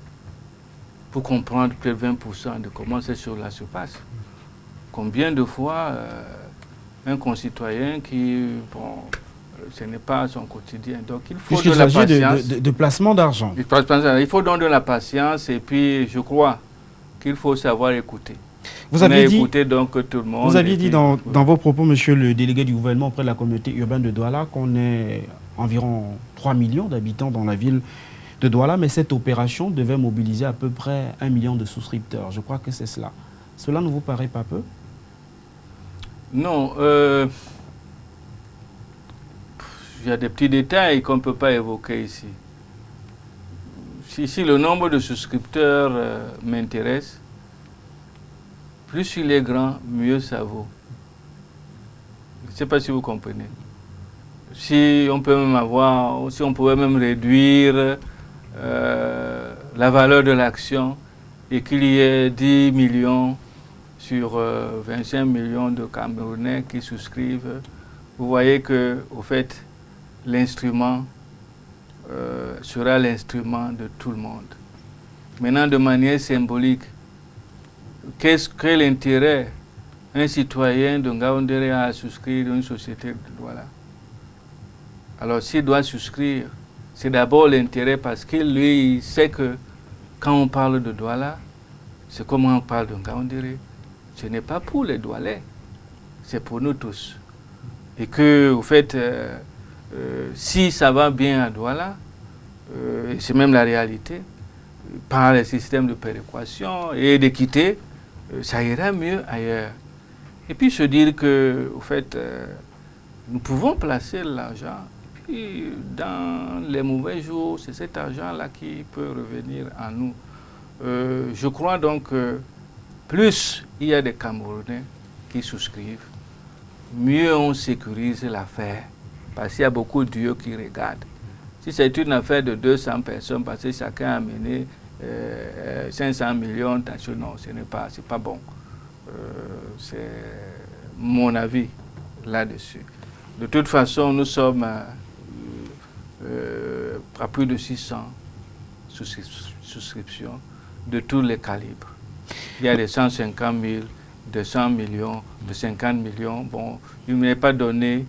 pour comprendre peut-être 20% de comment ces choses-là se passent. Combien de fois un concitoyen qui, bon, ce n'est pas son quotidien. Donc, il faut de la patience. De placement d'argent. Il faut donc de la patience et puis je crois qu'il faut savoir écouter. Vous aviez dit, donc tout le monde. Vous aviez dit dans vos propos, monsieur le délégué du gouvernement auprès de la communauté urbaine de Douala, qu'on est environ 3 millions d'habitants dans la ville de Douala, mais cette opération devait mobiliser à peu près 1 million de souscripteurs. Je crois que c'est cela. Cela ne vous paraît pas peu? Non. Il y a des petits détails qu'on ne peut pas évoquer ici. Si le nombre de souscripteurs m'intéresse, plus il est grand, mieux ça vaut. Je ne sais pas si vous comprenez. Si on peut même avoir, si on pouvait même réduire la valeur de l'action et qu'il y ait 10 millions sur 25 millions de Camerounais qui souscrivent, vous voyez que, au fait, l'instrument sera l'instrument de tout le monde. Maintenant, de manière symbolique, quel intérêt un citoyen de Ngaoundéré a à souscrire dans une société de Douala? Alors, s'il doit souscrire, c'est d'abord l'intérêt parce qu'il lui sait que quand on parle de Douala, c'est comme on parle de Ngaoundéré. Ce n'est pas pour les Doualais, c'est pour nous tous. Et que, au fait, si ça va bien à Douala, et c'est même la réalité, par les systèmes de péréquation et d'équité, ça ira mieux ailleurs. Et puis se dire que, au fait, nous pouvons placer l'argent dans les mauvais jours, c'est cet argent-là qui peut revenir à nous. Je crois donc que plus il y a des Camerounais qui souscrivent, mieux on sécurise l'affaire, parce qu'il y a beaucoup d'yeux qui regardent. Si c'est une affaire de 200 personnes, parce que chacun a amené 500 millions, non, ce n'est pas bon. C'est mon avis là-dessus. De toute façon, nous sommes à plus de 600 souscriptions de tous les calibres. Il y a des 150 000, de 100 millions, de 50 millions. Bon, il ne m'est pas donné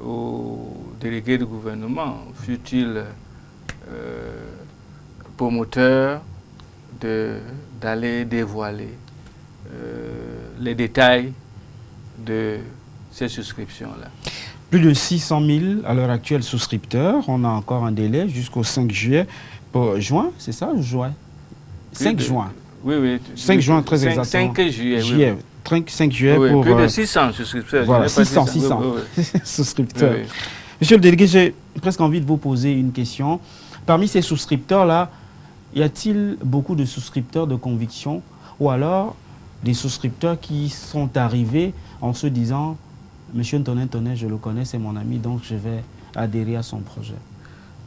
aux délégués du gouvernement, fut-il promoteur, d'aller dévoiler les détails de ces souscriptions-là. Plus de 600 000 à l'heure actuelle souscripteurs. On a encore un délai jusqu'au 5 juillet. Juin, c'est ça? Juin. 5 juin. Oui. 5 juin, très exactement. 5 juillet. 5 juillet oui, pour... plus de 600 souscripteurs. Voilà, 600 souscripteurs. Oui. Monsieur le délégué, j'ai presque envie de vous poser une question. Parmi ces souscripteurs-là, y a-t-il beaucoup de souscripteurs de conviction ou alors des souscripteurs qui sont arrivés en se disant « Monsieur Ntoné, je le connais, c'est mon ami, donc je vais adhérer à son projet ».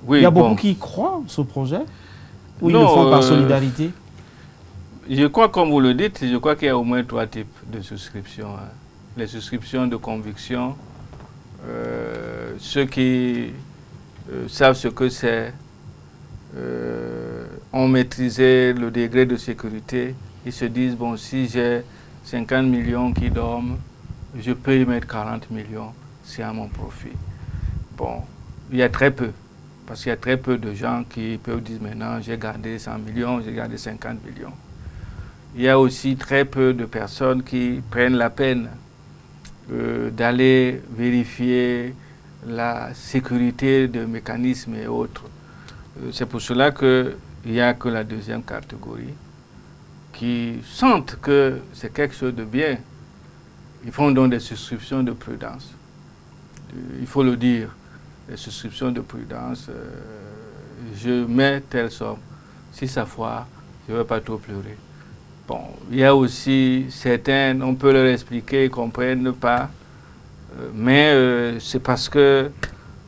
Oui, il y a beaucoup qui croient en ce projet ou ils le font par solidarité? Je crois, comme vous le dites, je crois qu'il y a au moins 3 types de souscriptions. Hein. Les souscriptions de conviction, ceux qui savent ce que c'est, ont maîtrisé le degré de sécurité, ils se disent, bon, si j'ai 50 millions qui dorment, je peux y mettre 40 millions, c'est à mon profit. Bon, il y a très peu, parce qu'il y a très peu de gens qui peuvent dire maintenant, j'ai gardé 100 millions, j'ai gardé 50 millions. Il y a aussi très peu de personnes qui prennent la peine d'aller vérifier la sécurité de mécanismes et autres. C'est pour cela qu'il n'y a que la deuxième catégorie qui sentent que c'est quelque chose de bien. Ils font donc des souscriptions de prudence. Il faut le dire, les souscriptions de prudence, je mets telle somme. Si ça foire, je ne vais pas trop pleurer. Bon, il y a aussi certains, on peut leur expliquer, ils ne comprennent pas, mais c'est parce que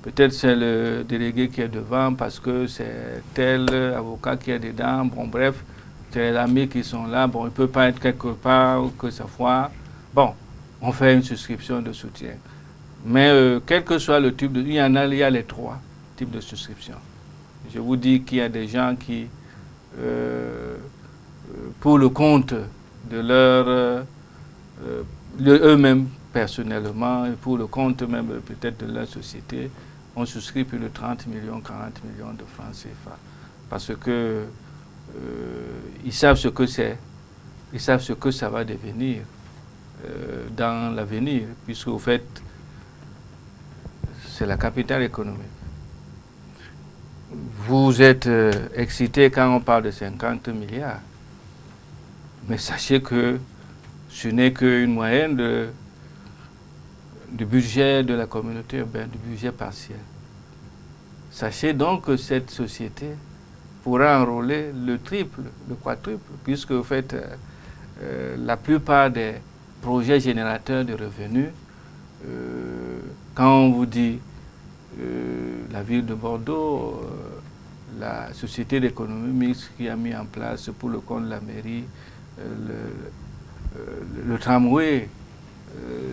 peut-être c'est le délégué qui est devant, parce que c'est tel avocat qui est dedans, bon bref, c'est les amis qui sont là, bon, il ne peut pas être quelque part que ça foire. Bon, on fait une souscription de soutien. Mais quel que soit le type il y a les 3 types de souscription. Je vous dis qu'il y a des gens qui, pour le compte de eux-mêmes personnellement, et pour le compte même peut-être de leur société, on souscrit plus de 30 millions, 40 millions de francs CFA. Parce que ils savent ce que c'est, ils savent ce que ça va devenir dans l'avenir, puisque au fait, c'est la capitale économique. Vous êtes excité quand on parle de 50 milliards, mais sachez que ce n'est qu'une moyenne du budget de la communauté urbaine, du budget partiel. Sachez donc que cette société pourra enrôler le triple, le quadruple, puisque au fait, la plupart des projets générateurs de revenus, quand on vous dit la ville de Bordeaux, la société d'économie mixte qui a mis en place pour le compte de la mairie, le tramway,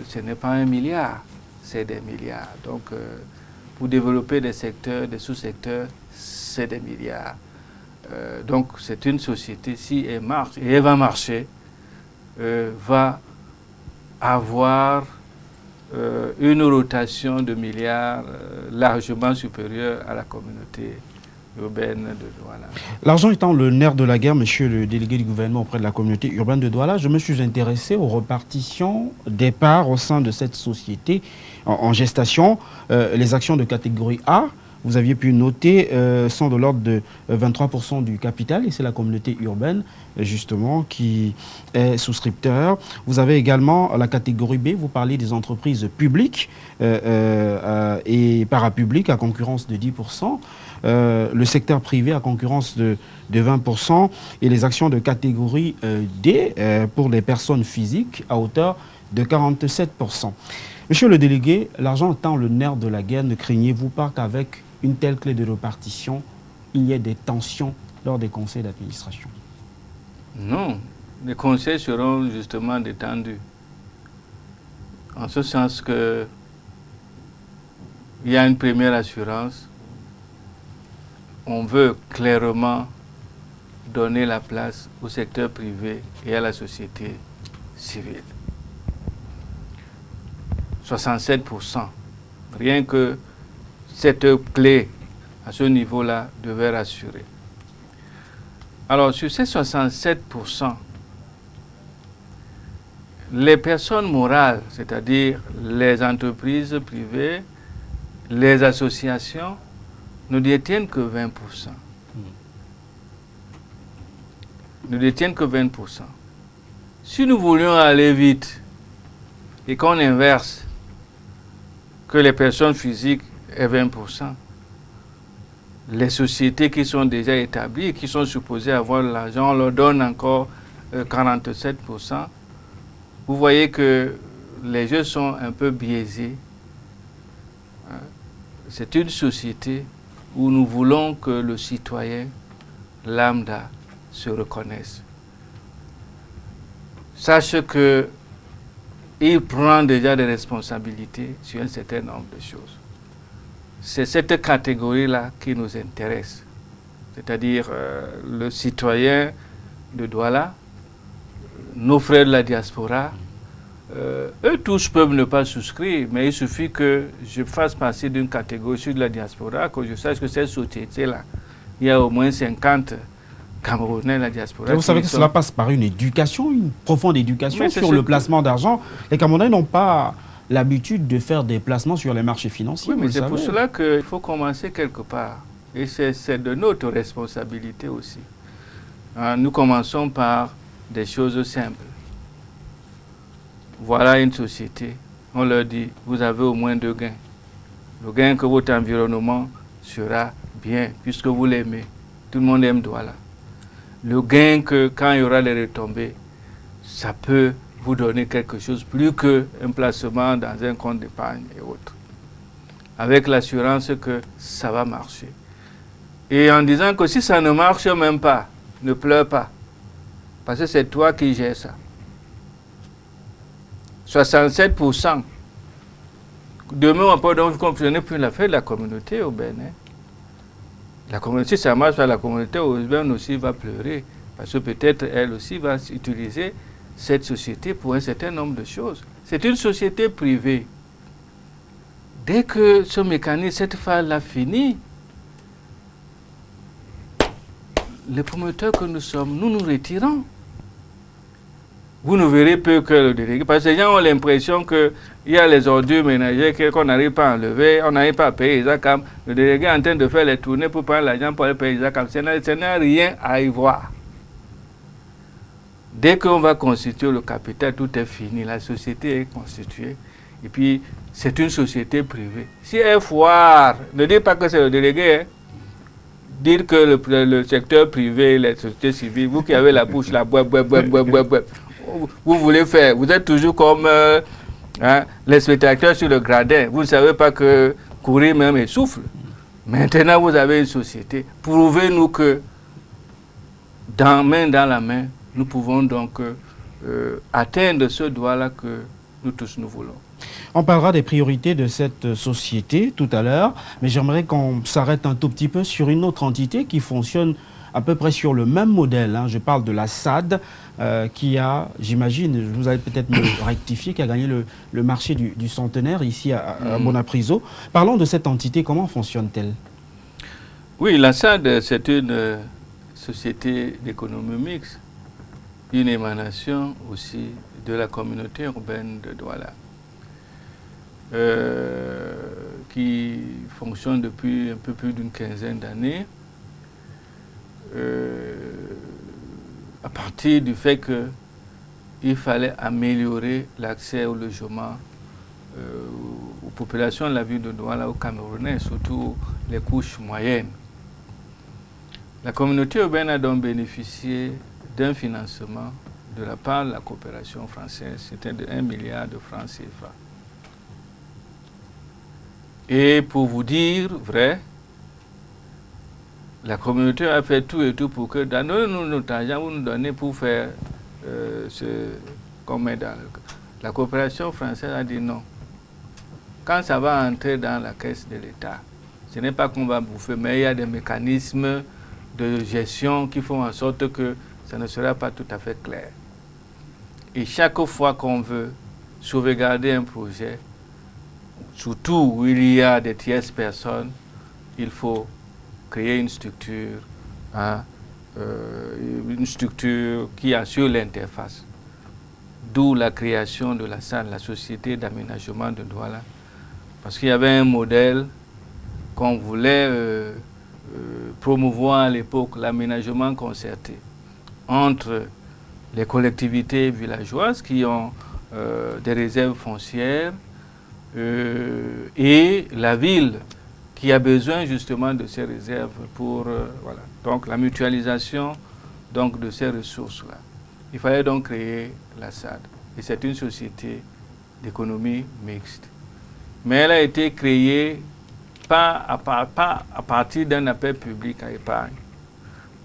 ce n'est pas 1 milliard, c'est des milliards. Donc, pour développer des secteurs, des sous-secteurs, c'est des milliards. Donc, c'est une société, si elle marche, et elle va marcher, va avoir une rotation de milliards largement supérieure à la communauté urbaine de Douala. L'argent étant le nerf de la guerre, monsieur le délégué du gouvernement auprès de la communauté urbaine de Douala, je me suis intéressé aux répartitions des parts au sein de cette société en gestation. Les actions de catégorie A vous aviez pu noter, sont de l'ordre de 23% du capital, et c'est la communauté urbaine, justement, qui est souscripteur. Vous avez également la catégorie B, vous parlez des entreprises publiques et parapubliques à concurrence de 10%, le secteur privé à concurrence de 20%, et les actions de catégorie D pour les personnes physiques à hauteur de 47%. Monsieur le délégué, l'argent étant le nerf de la guerre, ne craignez-vous pas qu'avec une telle clé de répartition, il y ait des tensions lors des conseils d'administration? Non, les conseils seront justement détendus. En ce sens que il y a une première assurance. On veut clairement donner la place au secteur privé et à la société civile. 67%. Rien que cette clé à ce niveau-là devait rassurer. Alors, sur ces 67%, les personnes morales, c'est-à-dire les entreprises privées, les associations, ne détiennent que 20%. Ne détiennent que 20%. Si nous voulions aller vite et qu'on inverse, que les personnes physiques aient 20%, les sociétés qui sont déjà établies, qui sont supposées avoir l'argent, on leur donne encore 47%. Vous voyez que les jeux sont un peu biaisés. C'est une société où nous voulons que le citoyen lambda se reconnaisse. Sache que il prend déjà des responsabilités sur un certain nombre de choses. C'est cette catégorie-là qui nous intéresse, c'est-à-dire le citoyen de Douala, nos frères de la diaspora. Eux tous peuvent ne pas souscrire, mais il suffit que je fasse partie d'une catégorie sur de la diaspora, que je sache que cette société-là, il y a au moins 50 Camerounais de la diaspora. Vous savez que cela passe par une éducation, une profonde éducation sur le placement d'argent. Les Camerounais n'ont pas l'habitude de faire des placements sur les marchés financiers. Oui, mais c'est pour cela qu'il faut commencer quelque part. Et c'est de notre responsabilité aussi. Nous commençons par des choses simples. Voilà une société. On leur dit, vous avez au moins 2 gains. Le gain que votre environnement sera bien, puisque vous l'aimez. Tout le monde aime Douala. Le gain que quand il y aura les retombées, ça peut vous donner quelque chose plus qu'un placement dans un compte d'épargne et autres. Avec l'assurance que ça va marcher. Et en disant que si ça ne marche même pas, ne pleure pas. Parce que c'est toi qui gères ça. 67%. Demain, on peut donc fonctionner pour l'affaire de la communauté urbaine. La communauté, ça marche, la communauté urbaine aussi va pleurer. Parce que peut-être elle aussi va utiliser cette société pour un certain nombre de choses. C'est une société privée. Dès que ce mécanisme, cette phase-là finit, les promoteurs que nous sommes, nous nous retirons. Vous ne verrez peu que le délégué, parce que les gens ont l'impression qu'il y a les ordures ménagères qu'on n'arrive pas à enlever, on n'arrive pas à payer les ACAM. Le délégué est en train de faire les tournées pour prendre l'argent pour aller payer les ACAM. Ça n'a rien à y voir. Dès qu'on va constituer le capital, tout est fini. La société est constituée. Et puis, c'est une société privée. Si elle foire, ne dites pas que c'est le délégué. Dire que le secteur privé, les sociétés civiles, vous qui avez la bouche là, vous voulez faire, vous êtes toujours comme les spectateurs sur le gradin. Vous ne savez pas que courir même essouffle. Maintenant, vous avez une société. Prouvez-nous que, main dans la main, nous pouvons donc atteindre ce doigt-là que nous tous nous voulons. On parlera des priorités de cette société tout à l'heure, mais j'aimerais qu'on s'arrête un tout petit peu sur une autre entité qui fonctionne à peu près sur le même modèle. Je parle de la SAD qui a, j'imagine, vous allez peut-être me rectifier, qui a gagné le marché du centenaire ici à Bonapriso. Parlons de cette entité, comment fonctionne-t-elle? Oui, la SAD, c'est une société d'économie mixte, une émanation aussi de la communauté urbaine de Douala, qui fonctionne depuis un peu plus d'une quinzaine d'années, à partir du fait qu'il fallait améliorer l'accès au logement aux populations de la ville de Douala, aux Camerounais, surtout les couches moyennes. La communauté urbaine a donc bénéficié d'un financement de la part de la coopération française, c'était de 1 milliard de francs CFA. Et pour vous dire vrai, la communauté a fait tout et tout pour que, donnez-nous notre argent, vous nous donnez pour faire ce qu'on met dans le... La coopération française a dit non. Quand ça va entrer dans la caisse de l'État, ce n'est pas qu'on va bouffer, mais il y a des mécanismes de gestion qui font en sorte que ça ne sera pas tout à fait clair. Et chaque fois qu'on veut sauvegarder un projet, surtout où il y a des tierces personnes, il faut créer une structure qui assure l'interface. D'où la création de la SAD, la Société d'aménagement de Douala. Parce qu'il y avait un modèle qu'on voulait promouvoir à l'époque, l'aménagement concerté entre les collectivités villageoises qui ont des réserves foncières et la ville qui a besoin justement de ces réserves pour voilà. Donc la mutualisation donc, de ces ressources-là. Il fallait donc créer la SAD. Et c'est une société d'économie mixte. Mais elle a été créée pas à partir d'un appel public à épargne.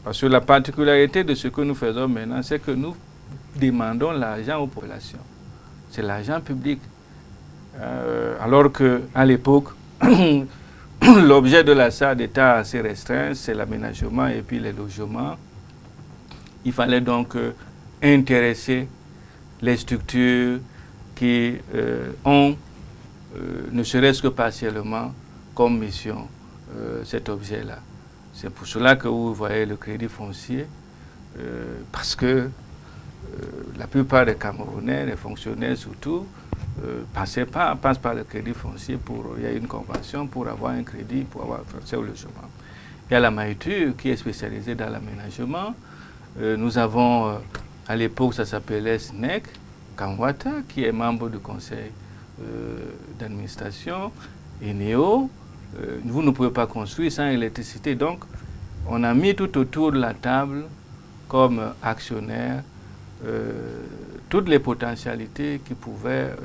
Parce que la particularité de ce que nous faisons maintenant, c'est que nous demandons l'argent aux populations. C'est l'argent public. Alors qu'à l'époque, l'objet de la SAD était assez restreint, c'est l'aménagement et puis les logements. Il fallait donc intéresser les structures qui ont, ne serait-ce que partiellement, comme mission cet objet-là. C'est pour cela que vous voyez le crédit foncier, parce que la plupart des Camerounais, les fonctionnaires surtout, passent par le crédit foncier. Il y a une convention pour avoir un crédit, pour avoir accès au logement. Il y a la Maïtur qui est spécialisée dans l'aménagement. Nous avons, à l'époque, ça s'appelait SNEC, Kamwata, qui est membre du conseil d'administration, et NEO. Vous ne pouvez pas construire sans électricité. Donc, on a mis tout autour de la table, comme actionnaire, toutes les potentialités qui pouvaient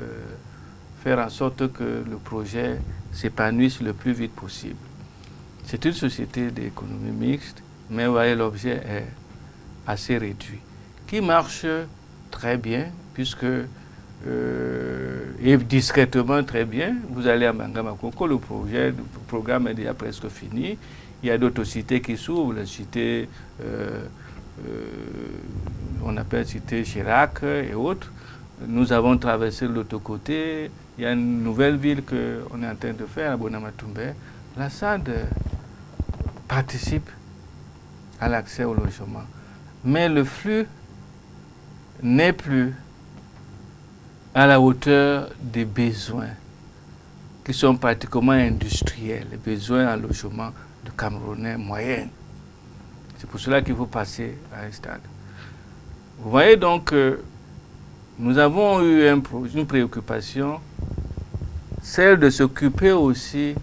faire en sorte que le projet s'épanouisse le plus vite possible. C'est une société d'économie mixte, mais vous voyez, l'objet est assez réduit, qui marche très bien, puisque, et discrètement très bien, vous allez à Mangamakoko, le programme est déjà presque fini. Il y a d'autres cités qui s'ouvrent, la cité, on appelle cité Chirac et autres. Nous avons traversé l'autre côté. Il y a une nouvelle ville qu'on est en train de faire à Bonamatumbe. La SAD participe à l'accès au logement. Mais le flux n'est plus à la hauteur des besoins qui sont pratiquement industriels, les besoins en logement de Camerounais moyens. C'est pour cela qu'il faut passer à un stade. Vous voyez donc que nous avons eu une préoccupation, celle de s'occuper aussi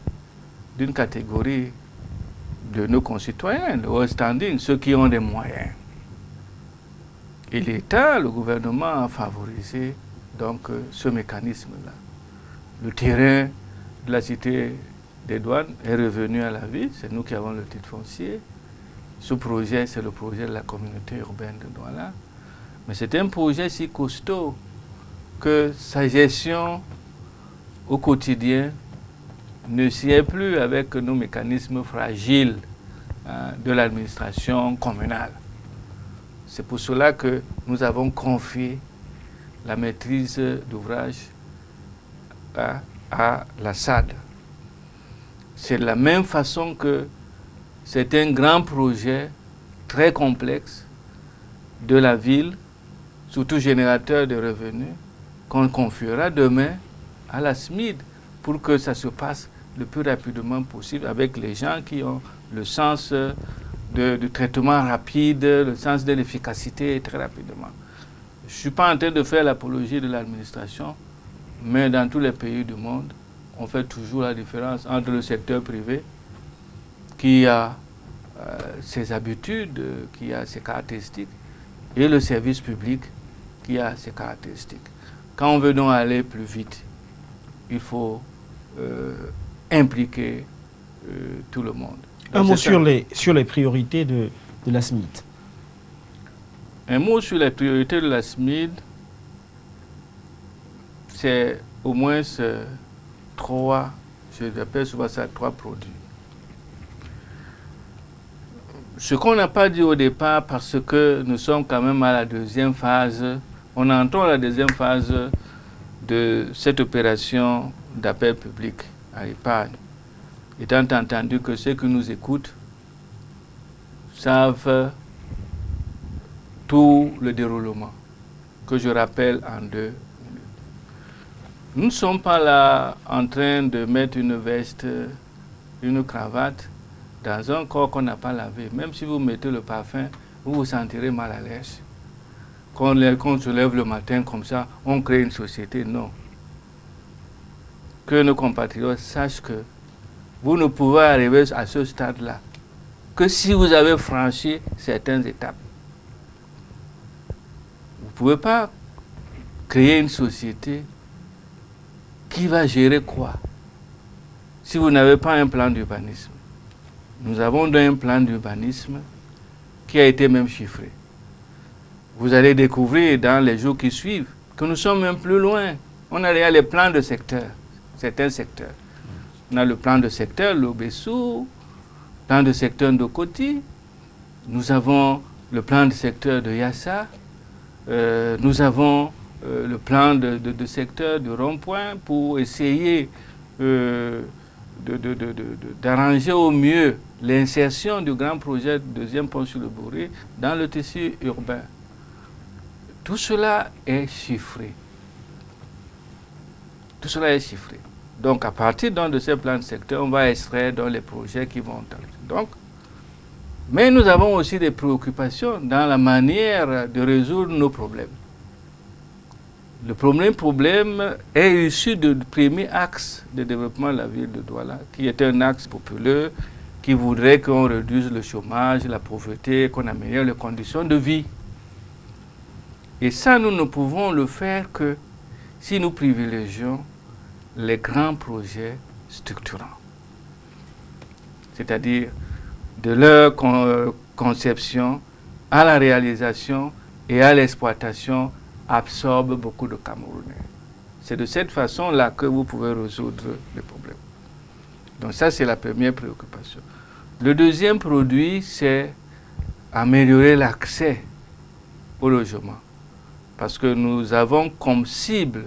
d'une catégorie de nos concitoyens, de haut standing, ceux qui ont des moyens. Et l'État, le gouvernement a favorisé donc ce mécanisme-là. Le terrain de la cité des douanes est revenu à la ville, c'est nous qui avons le titre foncier. Ce projet, c'est le projet de la communauté urbaine de Douala. Mais c'est un projet si costaud que sa gestion au quotidien ne sied plus avec nos mécanismes fragiles de l'administration communale. C'est pour cela que nous avons confié la maîtrise d'ouvrage à la SAD. C'est de la même façon que c'est un grand projet très complexe de la ville, surtout générateur de revenus, qu'on confiera demain à la SMID pour que ça se passe le plus rapidement possible avec les gens qui ont le sens du traitement rapide, le sens de l'efficacité très rapidement. Je ne suis pas en train de faire l'apologie de l'administration, mais dans tous les pays du monde, on fait toujours la différence entre le secteur privé qui a ses habitudes, qui a ses caractéristiques, et le service public qui a ses caractéristiques. Quand on veut donc aller plus vite, il faut impliquer tout le monde. Donc un mot sur les priorités de la SMID. Un mot sur les priorités de la SMID, c'est au moins trois, j'appelle souvent ça 3 produits. Ce qu'on n'a pas dit au départ, parce que nous sommes quand même à la deuxième phase, on entre à la deuxième phase de cette opération d'appel public à l'épargne, étant entendu que ceux qui nous écoutent savent tout le déroulement, que je rappelle en 2 minutes. Nous ne sommes pas là en train de mettre une veste, une cravate dans un corps qu'on n'a pas lavé. Même si vous mettez le parfum, vous vous sentirez mal à l'aise. Quand on se lève le matin comme ça, on crée une société. Non. Que nos compatriotes sachent que vous ne pouvez arriver à ce stade-là que si vous avez franchi certaines étapes. Vous ne pouvez pas créer une société qui va gérer quoi si vous n'avez pas un plan d'urbanisme. Nous avons un plan d'urbanisme qui a été même chiffré. Vous allez découvrir dans les jours qui suivent que nous sommes même plus loin. On a déjà les plans de secteur, certains secteurs. On a le plan de secteur, l'Obessou, plan de secteur Ndokoti. Nous avons le plan de secteur de Yassa. Nous avons le plan de secteur de rond-point pour essayer d'arranger au mieux l'insertion du grand projet deuxième pont sur le Bourré dans le tissu urbain. Tout cela est chiffré. Tout cela est chiffré. Donc, à partir de ces plans de secteur, on va extraire dans les projets qui vont donc. Mais nous avons aussi des préoccupations dans la manière de résoudre nos problèmes. Le premier problème est issu du premier axe de développement de la ville de Douala, qui est un axe populaire qui voudrait qu'on réduise le chômage, la pauvreté, qu'on améliore les conditions de vie. Et ça, nous ne pouvons le faire que si nous privilégions les grands projets structurants. C'est-à-dire de leur conception à la réalisation et à l'exploitation absorbe beaucoup de Camerounais. C'est de cette façon-là que vous pouvez résoudre les problèmes. Donc ça, c'est la première préoccupation. Le deuxième produit, c'est améliorer l'accès au logement. Parce que nous avons comme cible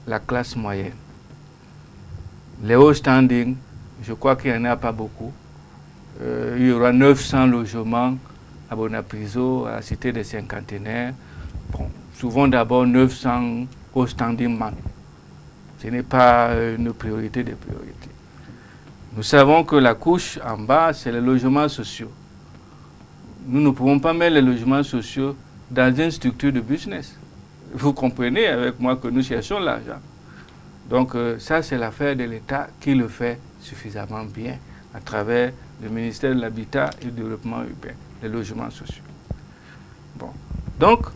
la classe moyenne. Les hauts standing, je crois qu'il n'y en a pas beaucoup. Il y aura 900 logements à Bonapriso, à la cité des Cinquantenaires. Bon, souvent d'abord 900 hauts standing man. Ce n'est pas une priorité des priorités. Nous savons que la couche en bas, c'est les logements sociaux. Nous ne pouvons pas mettre les logements sociaux dans une structure de business. Vous comprenez avec moi que nous cherchons l'argent. Donc ça, c'est l'affaire de l'État qui le fait suffisamment bien à travers le ministère de l'Habitat et du Développement urbain, les logements sociaux. Bon. Donc,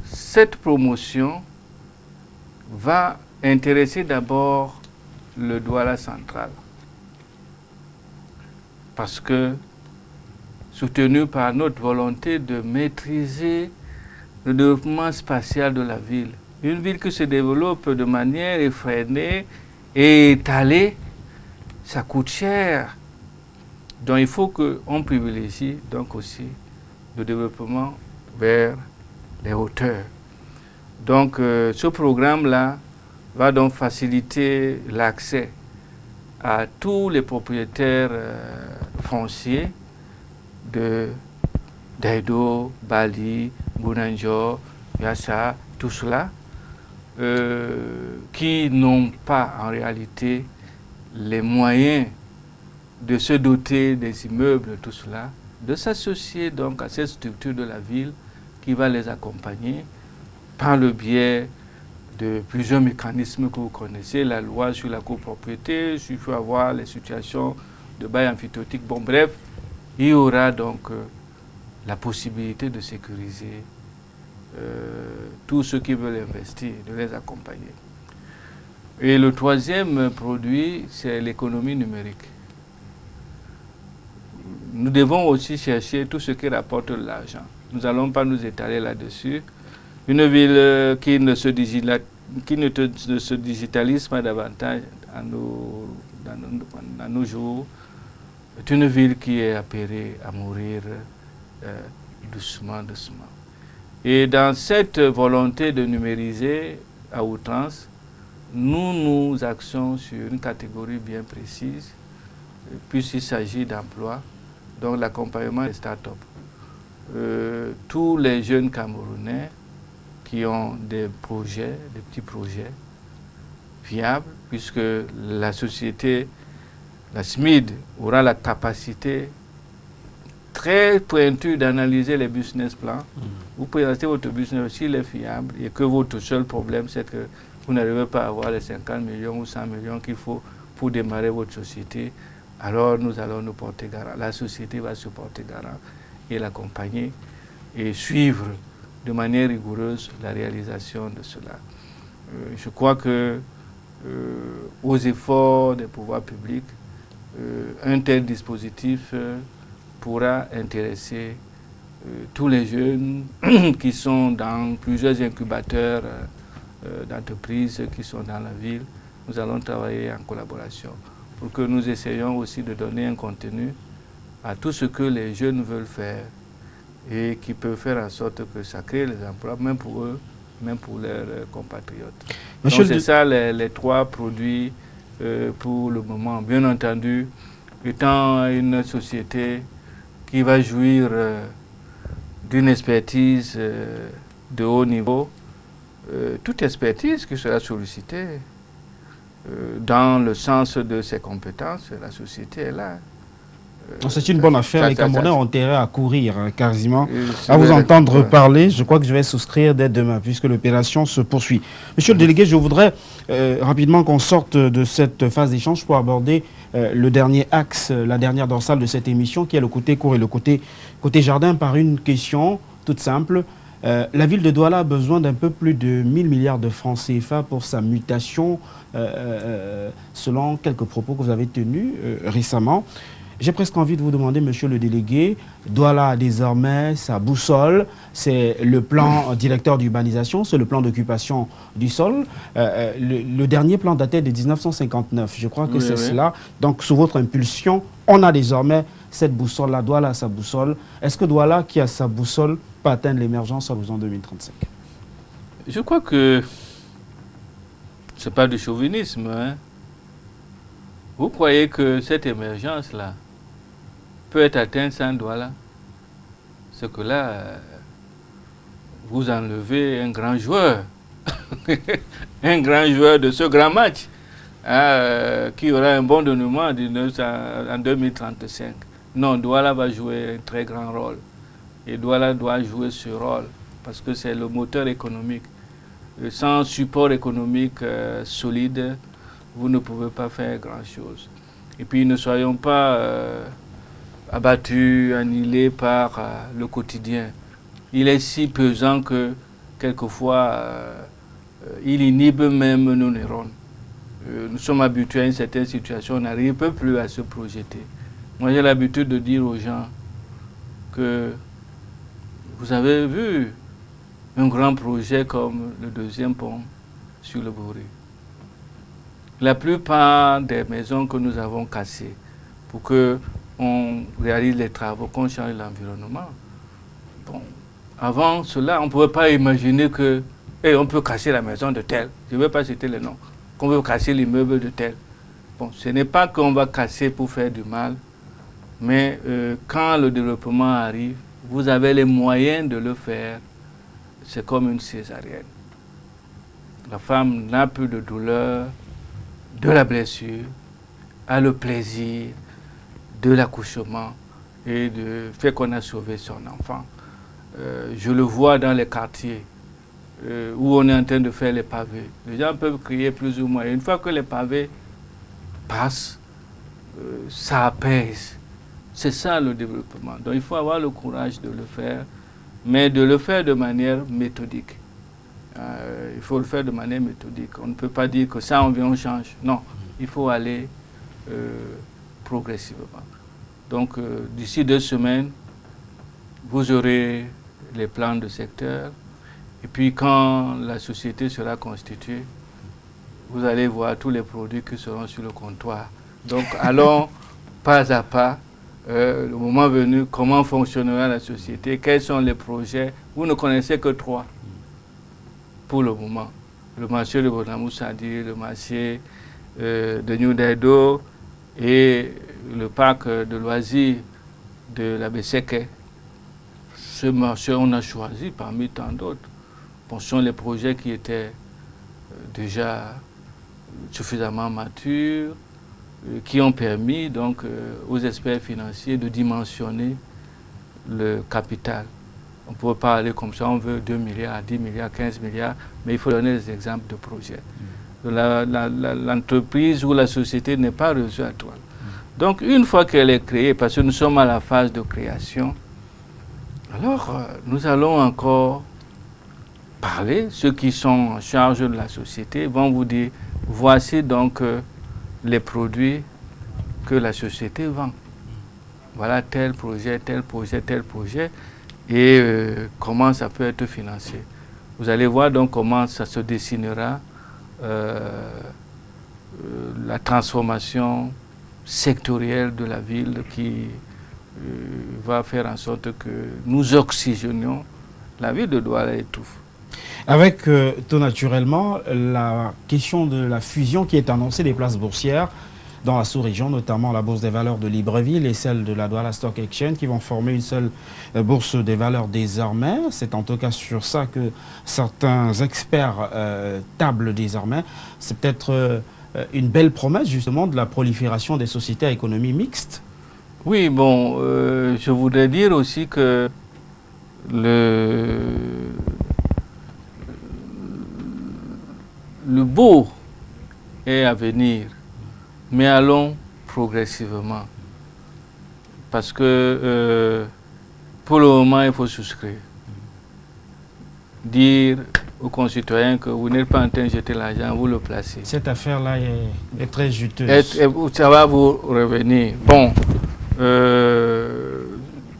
cette promotion va intéresser d'abord le Douala central. Parce que, soutenu par notre volonté de maîtriser le développement spatial de la ville, une ville qui se développe de manière effrénée et étalée, ça coûte cher. Donc il faut qu'on privilégie donc aussi le développement vers les hauteurs. Donc ce programme-là va donc faciliter l'accès à tous les propriétaires fonciers de Daido, Bali, Bounanjo, Yassa, tout cela, qui n'ont pas en réalité les moyens de se doter des immeubles, tout cela, de s'associer donc à cette structure de la ville qui va les accompagner par le biais de plusieurs mécanismes que vous connaissez, la loi sur la copropriété, il faut avoir les situations de bail amphithéotique. Bon, bref, il y aura donc la possibilité de sécuriser tous ceux qui veulent investir, de les accompagner. Et le troisième produit, c'est l'économie numérique. Nous devons aussi chercher tout ce qui rapporte de l'argent. Nous n'allons pas nous étaler là-dessus. Une ville qui ne se digitalise pas davantage dans nos jours est une ville qui est appelée à mourir doucement, doucement. Et dans cette volonté de numériser à outrance, nous nous axons sur une catégorie bien précise, puisqu'il s'agit d'emploi, donc l'accompagnement des start-up. Tous les jeunes Camerounais qui ont des projets, des petits projets viables, puisque la société, la SMID, aura la capacité très pointue d'analyser les business plans. Vous présentez votre business, s'il est fiable, et que votre seul problème, c'est que vous n'arrivez pas à avoir les 50 millions ou 100 millions qu'il faut pour démarrer votre société, alors nous allons nous porter garant. La société va se porter garant et l'accompagner et suivre de manière rigoureuse la réalisation de cela. Je crois que aux efforts des pouvoirs publics, un tel dispositif pourra intéresser tous les jeunes qui sont dans plusieurs incubateurs d'entreprises qui sont dans la ville. Nous allons travailler en collaboration pour que nous essayions aussi de donner un contenu à tout ce que les jeunes veulent faire et qui peut faire en sorte que ça crée les emplois, même pour eux, même pour leurs compatriotes. Donc c'est ça les trois produits pour le moment. Bien entendu, étant une société qui va jouir d'une expertise de haut niveau, toute expertise qui sera sollicitée dans le sens de ses compétences, la société est là. C'est une bonne affaire. Les Camerounais ont intérêt à courir quasiment, à vous entendre parler. Je crois que je vais souscrire dès demain, puisque l'opération se poursuit. Monsieur le délégué, je voudrais rapidement qu'on sorte de cette phase d'échange pour aborder le dernier axe, la dernière dorsale de cette émission, qui est le côté court et le côté jardin, par une question toute simple. La ville de Douala a besoin d'un peu plus de 1000 milliards de francs CFA pour sa mutation, selon quelques propos que vous avez tenus récemment. J'ai presque envie de vous demander, monsieur le délégué, Douala a désormais sa boussole, c'est le plan directeur d'urbanisation, c'est le plan d'occupation du sol. Le dernier plan datait de 1959, je crois que c'est cela. Donc, sous votre impulsion, on a désormais cette boussole-là, Douala a sa boussole. Est-ce que Douala, qui a sa boussole, peut atteindre l'émergence à l'horizon 2035? Je crois que ce n'est pas du chauvinisme, hein. Vous croyez que cette émergence-là peut être atteinte sans Douala? C'est que là, vous enlevez un grand joueur, un grand joueur de ce grand match, qui aura un bon dénouement en 2035. Non, Douala va jouer un très grand rôle. Et Douala doit jouer ce rôle, parce que c'est le moteur économique. Et sans support économique solide, vous ne pouvez pas faire grand-chose. Et puis ne soyons pas abattus, annihilés par le quotidien. Il est si pesant que quelquefois il inhibe même nos neurones. Nous sommes habitués à une certaine situation, on n'arrive plus à se projeter. Moi j'ai l'habitude de dire aux gens que vous avez vu un grand projet comme le deuxième pont sur le Bouré. La plupart des maisons que nous avons cassées pour qu'on réalise les travaux, qu'on change l'environnement. Bon, avant cela, on ne pouvait pas imaginer que on peut casser la maison de tel. Je ne vais pas citer le nom. Qu'on veut casser l'immeuble de tel. Bon, ce n'est pas qu'on va casser pour faire du mal, mais quand le développement arrive, vous avez les moyens de le faire. C'est comme une césarienne. La femme n'a plus de douleur de la blessure, a le plaisir de l'accouchement et du fait qu'on a sauvé son enfant. Je le vois dans les quartiers où on est en train de faire les pavés. Les gens peuvent crier plus ou moins. Et une fois que les pavés passent, ça apaise. C'est ça le développement. Donc il faut avoir le courage de le faire, mais de le faire de manière méthodique. Il faut le faire de manière méthodique. On ne peut pas dire que ça, on vient, on change. Non, il faut aller progressivement. Donc, d'ici 2 semaines, vous aurez les plans de secteur. Et puis, quand la société sera constituée, vous allez voir tous les produits qui seront sur le comptoir. Donc, allons pas à pas. Le moment venu, comment fonctionnera la société, quels sont les projets. Vous ne connaissez que 3 pour le moment. Le marché de Bonamoussadi, le marché de New Daido et le parc de loisirs de la Besseke. Ce marché, on a choisi parmi tant d'autres. Bon, ce sont les projets qui étaient déjà suffisamment matures, qui ont permis donc aux experts financiers de dimensionner le capital. On ne peut pas aller comme ça, on veut 2 milliards, 10 milliards, 15 milliards, mais il faut donner des exemples de projets. L'entreprise ou la société n'est pas reçue à toile. Donc une fois qu'elle est créée, parce que nous sommes à la phase de création, alors nous allons encore parler. Ceux qui sont en charge de la société vont vous dire, voici donc les produits que la société vend. Voilà tel projet, tel projet, tel projet, et comment ça peut être financé. Vous allez voir donc comment ça se dessinera, la transformation sectorielle de la ville qui va faire en sorte que nous oxygénions la ville de Douala étouffe. Avec tout naturellement la question de la fusion qui est annoncée des places boursières dans la sous-région, notamment la bourse des valeurs de Libreville et celle de la Douala Stock Exchange, qui vont former une seule bourse des valeurs désormais. C'est en tout cas sur ça que certains experts tablent désormais. C'est peut-être une belle promesse justement de la prolifération des sociétés à économie mixte. Oui, bon, je voudrais dire aussi que le beau est à venir, mais allons progressivement. Parce que pour le moment, il faut souscrire. Dire aux concitoyens que vous n'êtes pas en train de jeter l'argent, vous le placez. Cette affaire-là est très juteuse. Ça va vous revenir. Bon,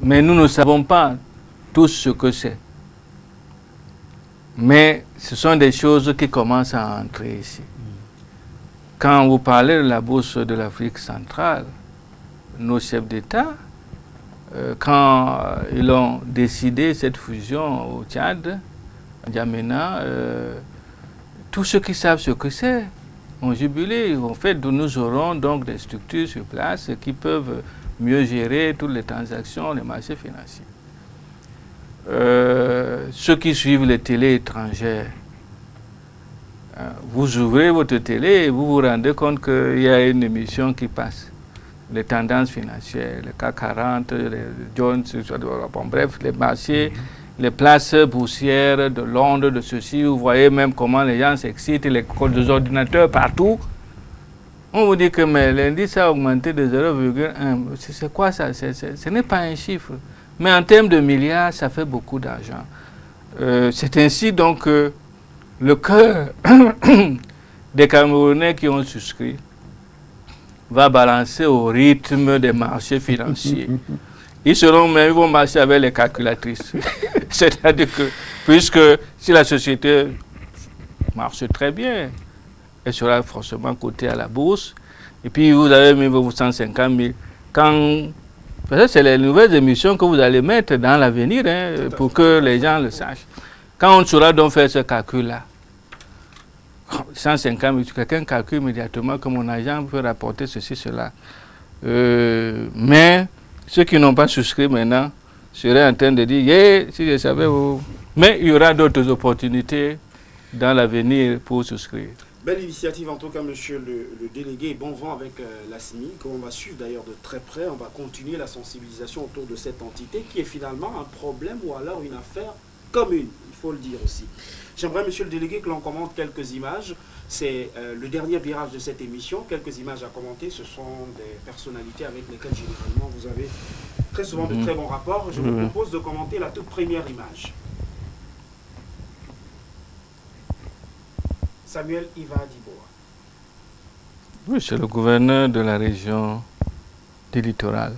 mais nous ne savons pas tous ce que c'est. Mais ce sont des choses qui commencent à entrer ici. Quand vous parlez de la bourse de l'Afrique centrale, nos chefs d'État, quand ils ont décidé cette fusion au Tchad, à N'Djamena, tous ceux qui savent ce que c'est ont jubilé. En fait, nous aurons donc des structures sur place qui peuvent mieux gérer toutes les transactions, les marchés financiers. Ceux qui suivent les télés étrangères, vous ouvrez votre télé et vous vous rendez compte qu'il y a une émission qui passe. Les tendances financières, les CAC 40, les Jones, bon, bref, les marchés, les places boursières de Londres, de ceci. Vous voyez même comment les gens s'excitent, les codes des ordinateurs partout. On vous dit que l'indice a augmenté de 0,1. C'est quoi ça? Ce n'est pas un chiffre. Mais en termes de milliards, ça fait beaucoup d'argent. C'est ainsi donc que le cœur des Camerounais qui ont souscrit va balancer au rythme des marchés financiers. Ils vont marcher avec les calculatrices. C'est-à-dire que, puisque si la société marche très bien, elle sera forcément cotée à la bourse. Et puis vous avez mis vos 150 000. C'est les nouvelles émissions que vous allez mettre dans l'avenir, hein, pour que les gens le sachent. Quand on saura donc faire ce calcul-là, 150 000, quelqu'un calcule immédiatement que mon agent peut rapporter ceci, cela. Mais ceux qui n'ont pas souscrit maintenant seraient en train de dire, yeah, si je savais où. Mais il y aura d'autres opportunités dans l'avenir pour souscrire. Belle initiative en tout cas, monsieur le délégué. Bon vent avec la SMIC. On va suivre d'ailleurs de très près. On va continuer la sensibilisation autour de cette entité qui est finalement un problème ou alors une affaire commune, il faut le dire aussi. J'aimerais, monsieur le délégué, que l'on commente quelques images. C'est le dernier virage de cette émission. Quelques images à commenter. Ce sont des personnalités avec lesquelles généralement vous avez très souvent de très bons rapports. Je vous propose de commenter la toute première image. Samuel Iva Diboa. Oui, c'est le gouverneur de la région du littoral.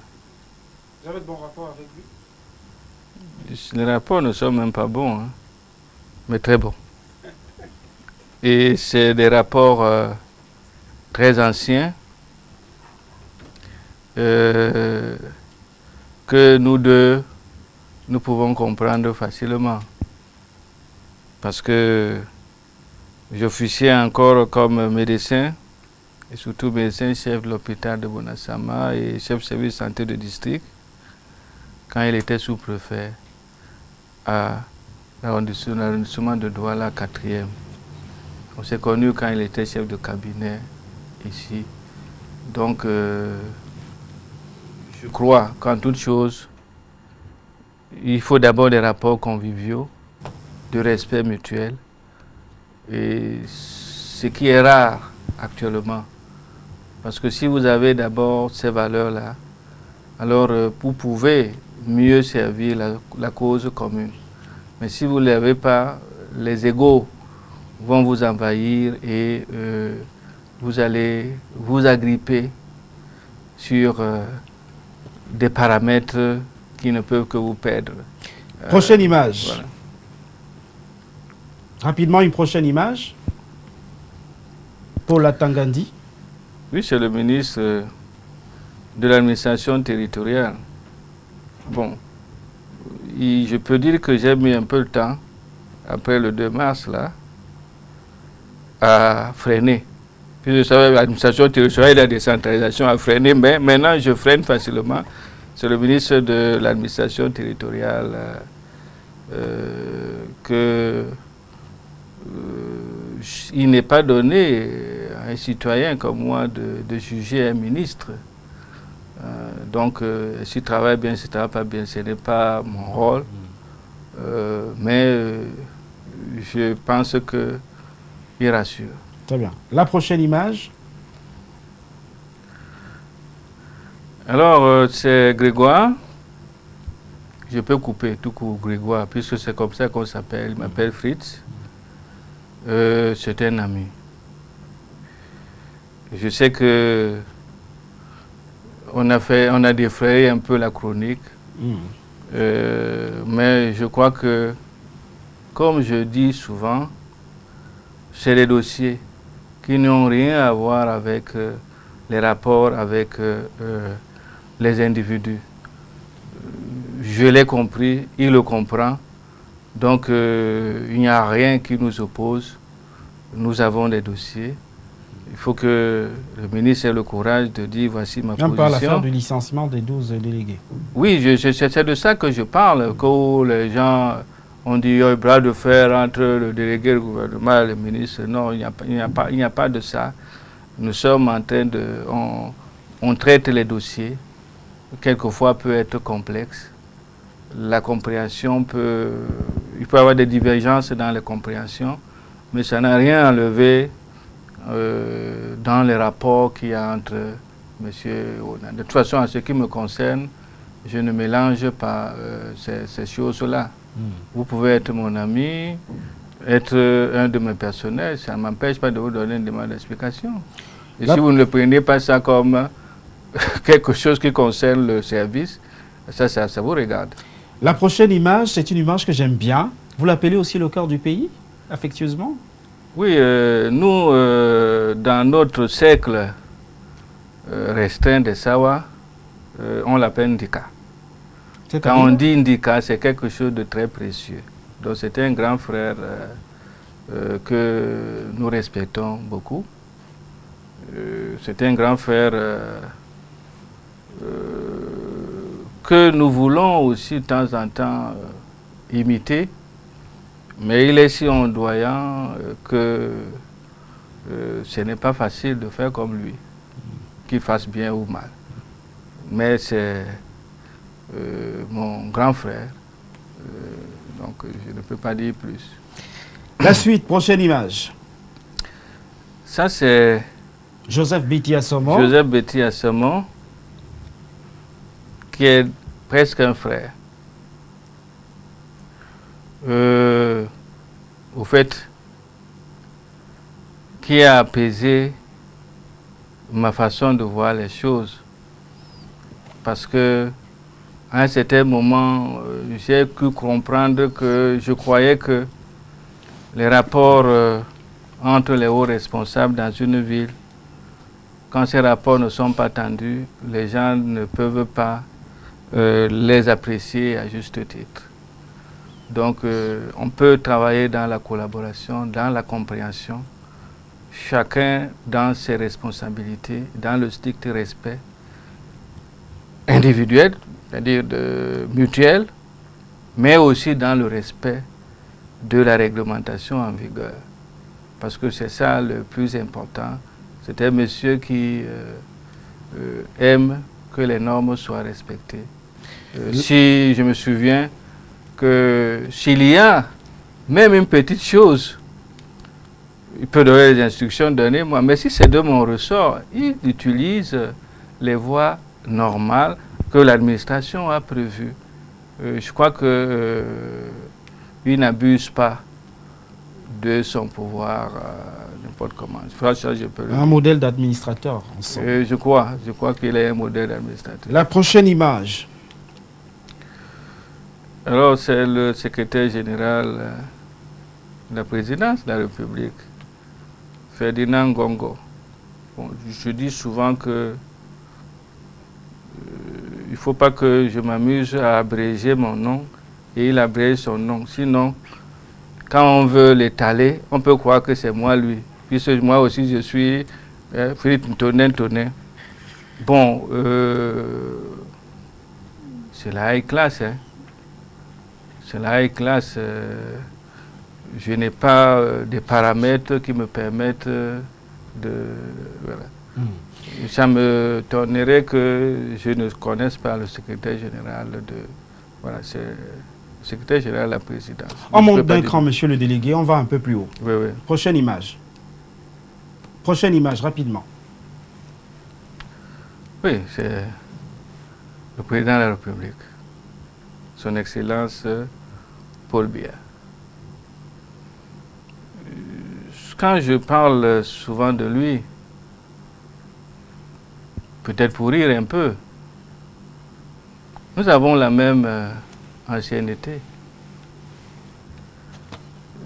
Vous avez de bons rapports avec lui? Les rapports ne sont même pas bons, hein, mais très bons. Et c'est des rapports très anciens que nous deux, nous pouvons comprendre facilement. Parce que j'officiais encore comme médecin, et surtout médecin chef de l'hôpital de Bonassama et chef de service santé de district, quand il était sous-préfet à l'arrondissement de Douala 4e. On s'est connus quand il était chef de cabinet ici. Donc, je crois qu'en toute chose, il faut d'abord des rapports conviviaux, de respect mutuel. Et ce qui est rare actuellement. Parce que si vous avez d'abord ces valeurs-là, alors vous pouvez mieux servir la cause commune. Mais si vous ne l'avez pas, les égos vont vous envahir et vous allez vous agripper sur des paramètres qui ne peuvent que vous perdre. Prochaine image. Voilà. Rapidement, une prochaine image. Paul Atangandi. Oui, c'est le ministre de l'administration territoriale. Bon, je peux dire que j'ai mis un peu le temps, après le 2 mars, là, à freiner. Puis je savais l'administration territoriale et la décentralisation à freiner, mais maintenant je freine facilement. C'est le ministre de l'administration territoriale il n'est pas donné à un citoyen comme moi de juger un ministre. Donc, s'il travaille bien, s'il ne travaille pas bien, ce n'est pas mon rôle. Mais je pense qu'il rassure. Très bien. La prochaine image. Alors, c'est Grégoire. Je peux couper tout court Grégoire, puisque c'est comme ça qu'on s'appelle. Il m'appelle Fritz. C'est un ami. Je sais que on a défrayé un peu la chronique, mais je crois que, comme je dis souvent, c'est des dossiers qui n'ont rien à voir avec les rapports avec les individus. Je l'ai compris, il le comprend. Donc, il n'y a rien qui nous oppose. Nous avons des dossiers. Il faut que le ministre ait le courage de dire voici ma position. Même pas l'affaire du licenciement des 12 délégués. Oui, c'est de ça que je parle. Quand les gens ont dit il y a un bras de fer entre le délégué, le gouvernement et le ministre. Non, il n'y a pas de ça. Nous sommes en train de... On traite les dossiers. Quelquefois peut être complexe. La compréhension peut... Il peut y avoir des divergences dans les compréhensions, mais ça n'a rien enlevé dans les rapports qu'il y a entre M. Onan. De toute façon, en ce qui me concerne, je ne mélange pas ces choses-là. Vous pouvez être mon ami, être un de mes personnels, ça ne m'empêche pas de vous donner une demande d'explication. Et si vous ne prenez pas ça comme quelque chose qui concerne le service, ça vous regarde. La prochaine image, c'est une image que j'aime bien. Vous l'appelez aussi le cœur du pays, affectueusement? Oui, nous, dans notre cercle restreint des Sawa, on l'appelle Ndika. Quand on dit Ndika, c'est quelque chose de très précieux. Donc c'est un grand frère que nous respectons beaucoup. C'est un grand frère que nous voulons aussi de temps en temps imiter, mais il est si ondoyant que ce n'est pas facile de faire comme lui, qu'il fasse bien ou mal. Mais c'est mon grand frère, donc je ne peux pas dire plus. La suite, prochaine image. Ça c'est Joseph Betty Assomo. Joseph Betty Assomo, qui est presque un frère. Au fait, qui a apaisé ma façon de voir les choses. Parce que à un certain moment, j'ai pu comprendre que je croyais que les rapports entre les hauts responsables dans une ville, quand ces rapports ne sont pas tendus, les gens ne peuvent pas les apprécier à juste titre. Donc, on peut travailler dans la collaboration, dans la compréhension, chacun dans ses responsabilités, dans le strict respect individuel, c'est-à-dire mutuel, mais aussi dans le respect de la réglementation en vigueur. Parce que c'est ça le plus important. C'est un monsieur qui aime que les normes soient respectées. Si je me souviens que s'il y a même une petite chose, il peut donner des instructions, donnez-moi. Mais si c'est de mon ressort, il utilise les voies normales que l'administration a prévues. Je crois que il n'abuse pas de son pouvoir n'importe comment. Ça, je peux un modèle d'administrateur. Je crois qu'il est un modèle d'administrateur. La prochaine image. Alors, c'est le secrétaire général de la présidence de la République, Ferdinand Ngongo. Bon, je dis souvent que il ne faut pas que je m'amuse à abréger mon nom et il abrège son nom. Sinon, quand on veut l'étaler, on peut croire que c'est moi lui. Puisque moi aussi je suis Philippe Tonin. Bon, c'est la high class. Hein. C'est la high class. Je n'ai pas des paramètres qui me permettent de... Voilà. Ça me tonnerait que je ne connaisse pas le secrétaire général de... Voilà, c'est le secrétaire général de la présidence. On monte d'un cran, monsieur le délégué, on va un peu plus haut. Oui, oui. Prochaine image. Prochaine image, rapidement. Oui, c'est le président de la République, son Excellence Paul Biya. Quand je parle souvent de lui, peut-être pour rire un peu, nous avons la même ancienneté.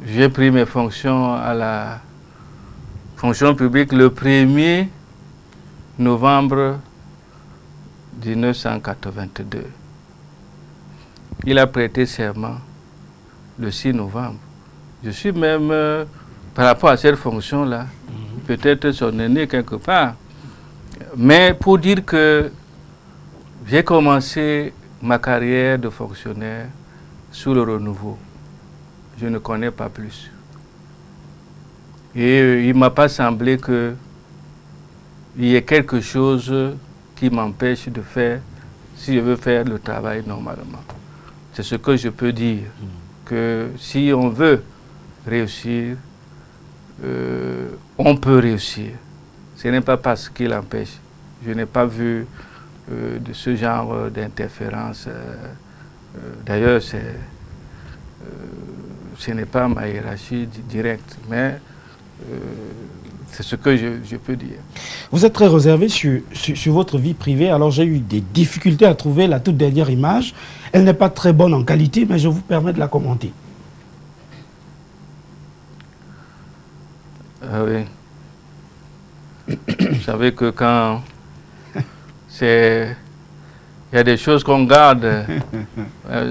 J'ai pris mes fonctions à la fonction publique le 1er novembre 1982. Il a prêté serment le 6 novembre. Je suis même, par rapport à cette fonction-là, peut-être son aîné quelque part. Mais pour dire que j'ai commencé ma carrière de fonctionnaire sous le renouveau. Je ne connais pas plus. Et il ne m'a pas semblé qu'il y ait quelque chose qui m'empêche de faire, si je veux faire le travail normalement. C'est ce que je peux dire, que si on veut réussir, on peut réussir. Ce n'est pas parce qu'il empêche. Je n'ai pas vu de ce genre d'interférence. D'ailleurs, ce n'est pas ma hiérarchie directe, mais c'est ce que je peux dire. Vous êtes très réservé sur votre vie privée, alors j'ai eu des difficultés à trouver la toute dernière image. Elle n'est pas très bonne en qualité, mais je vous permets de la commenter. Ah oui. Vous savez que quand il y a des choses qu'on garde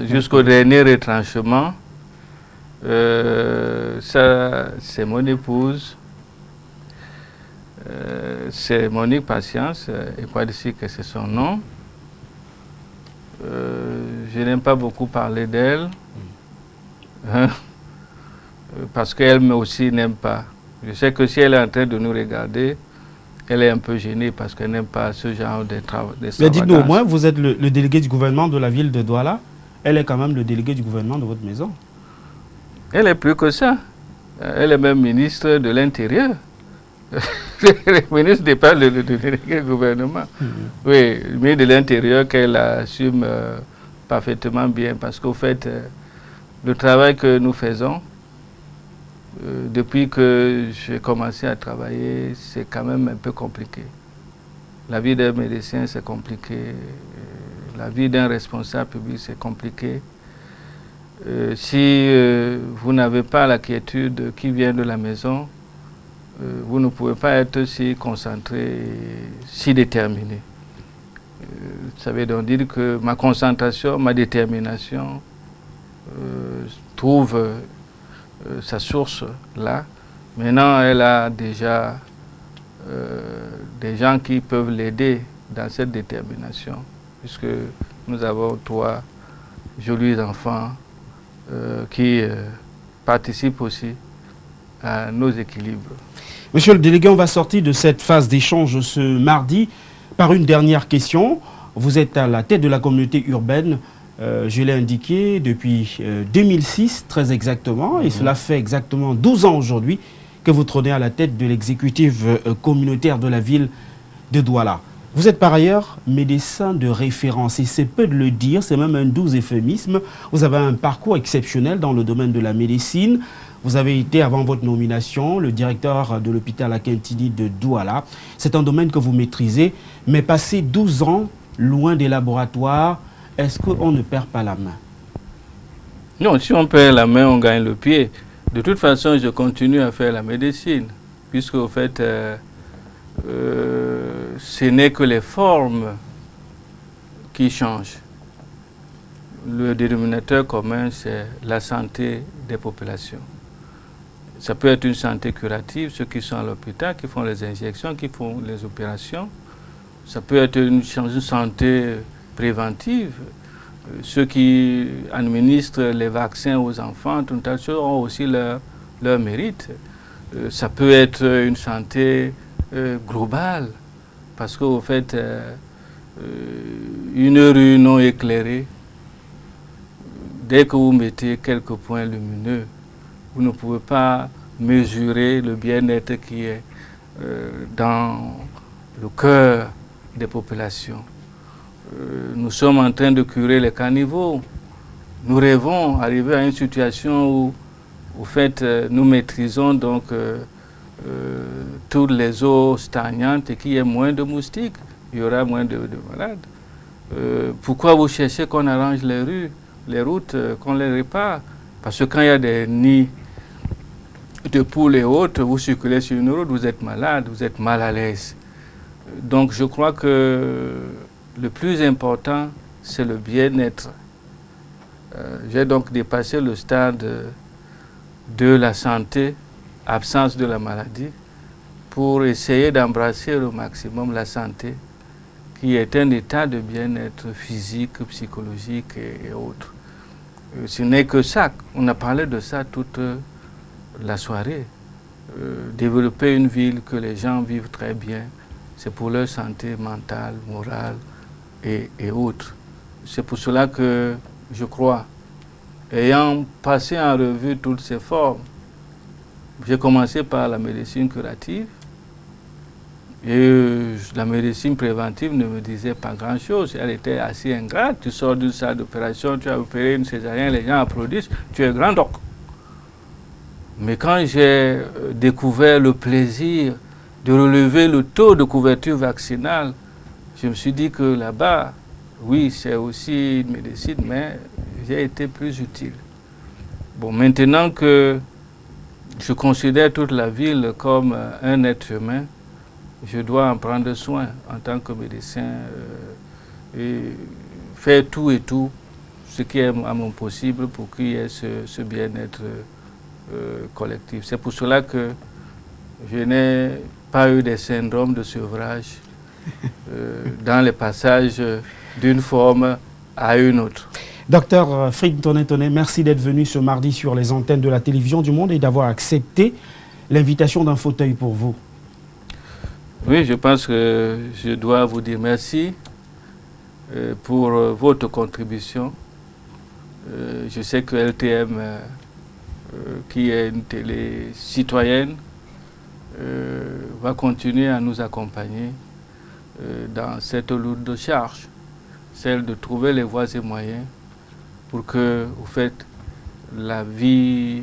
jusqu'au dernier retranchement. Ça, c'est mon épouse, c'est Monique Patience, et quoi d'ici que c'est son nom. Je n'aime pas beaucoup parler d'elle, parce qu'elle aussi n'aime pas Je sais que si elle est en train de nous regarder, elle est un peu gênée parce qu'elle n'aime pas ce genre de travail. Mais dites-nous, au moins, vous êtes le délégué du gouvernement de la ville de Douala. Elle est quand même le délégué du gouvernement de votre maison. Elle est plus que ça. Elle est même ministre de l'Intérieur. Le ministre n'est pas le délégué du gouvernement. Oui, le ministre de l'Intérieur qu'elle assume parfaitement bien parce qu'au fait, le travail que nous faisons, depuis que j'ai commencé à travailler, c'est quand même un peu compliqué. La vie d'un médecin, c'est compliqué. La vie d'un responsable public, c'est compliqué. Si vous n'avez pas la quiétude qui vient de la maison, vous ne pouvez pas être si concentré et si déterminé. Ça veut donc dire que ma concentration, ma détermination trouve sa source là. Maintenant, elle a déjà des gens qui peuvent l'aider dans cette détermination, puisque nous avons 3 jolis enfants qui participent aussi à nos équilibres. Monsieur le délégué, on va sortir de cette phase d'échange ce mardi par une dernière question. Vous êtes à la tête de la communauté urbaine, je l'ai indiqué, depuis 2006 très exactement, et cela fait exactement 12 ans aujourd'hui que vous trônez à la tête de l'exécutif communautaire de la ville de Douala. Vous êtes par ailleurs médecin de référence, et c'est peu de le dire, c'est même un doux euphémisme. Vous avez un parcours exceptionnel dans le domaine de la médecine. Vous avez été, avant votre nomination, le directeur de l'hôpital Akintini de Douala. C'est un domaine que vous maîtrisez, mais passer 12 ans loin des laboratoires, est-ce qu'on ne perd pas la main? Non, si on perd la main, on gagne le pied. De toute façon, je continue à faire la médecine, puisque au fait, ce n'est que les formes qui changent. Le dénominateur commun, c'est la santé des populations. Ça peut être une santé curative, ceux qui sont à l'hôpital, qui font les injections, qui font les opérations. Ça peut être une santé préventive, ceux qui administrent les vaccins aux enfants, tout un tas ont aussi leur mérite. Ça peut être une santé globale, parce qu'au fait, une rue non éclairée, dès que vous mettez quelques points lumineux, vous ne pouvez pas mesurer le bien-être qui est dans le cœur des populations. Nous sommes en train de curer les caniveaux. Nous rêvons d'arriver à une situation où, au fait, nous maîtrisons donc toutes les eaux stagnantes et qu'il y ait moins de moustiques. Il y aura moins de malades. Pourquoi vous cherchez qu'on arrange les rues, les routes, qu'on les répare? Parce que quand il y a des nids de poules et autres, vous circulez sur une route, vous êtes malade, vous êtes mal à l'aise. Donc je crois que le plus important, c'est le bien-être. J'ai donc dépassé le stade de la santé, absence de la maladie, pour essayer d'embrasser au maximum la santé, qui est un état de bien-être physique, psychologique et autres. Ce n'est que ça, on a parlé de ça toute la soirée. Développer une ville que les gens vivent très bien, c'est pour leur santé mentale, morale et autres. C'est pour cela que je crois, ayant passé en revue toutes ces formes, j'ai commencé par la médecine curative et la médecine préventive ne me disait pas grand-chose. Elle était assez ingrate. Tu sors d'une salle d'opération, tu as opéré une césarienne, les gens applaudissent, tu es grand doc. Mais quand j'ai découvert le plaisir de relever le taux de couverture vaccinale, je me suis dit que là-bas, oui, c'est aussi une médecine, mais j'ai été plus utile. Bon, maintenant que je considère toute la ville comme un être humain, je dois en prendre soin en tant que médecin et faire tout et tout, ce qui est à mon possible pour qu'il y ait ce bien-être collectif. C'est pour cela que je n'ai pas eu des syndromes de sevrage dans les passages d'une forme à une autre. Docteur Frid Tonné, merci d'être venu ce mardi sur les antennes de la télévision du Monde et d'avoir accepté l'invitation d'un fauteuil pour vous? Oui, je pense que je dois vous dire merci pour votre contribution. Je sais que LTM, qui est une télé citoyenne, va continuer à nous accompagner dans cette lourde charge, celle de trouver les voies et moyens pour que, au fait, la vie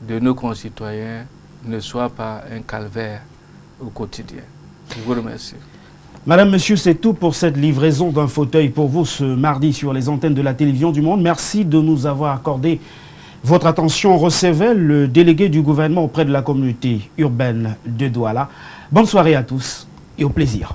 de nos concitoyens ne soit pas un calvaire au quotidien. Je vous remercie. Madame, Monsieur, c'est tout pour cette livraison d'un fauteuil pour vous ce mardi sur les antennes de la télévision du Monde. Merci de nous avoir accordé votre attention. Recevez le délégué du gouvernement auprès de la communauté urbaine de Douala. Bonne soirée à tous et au plaisir.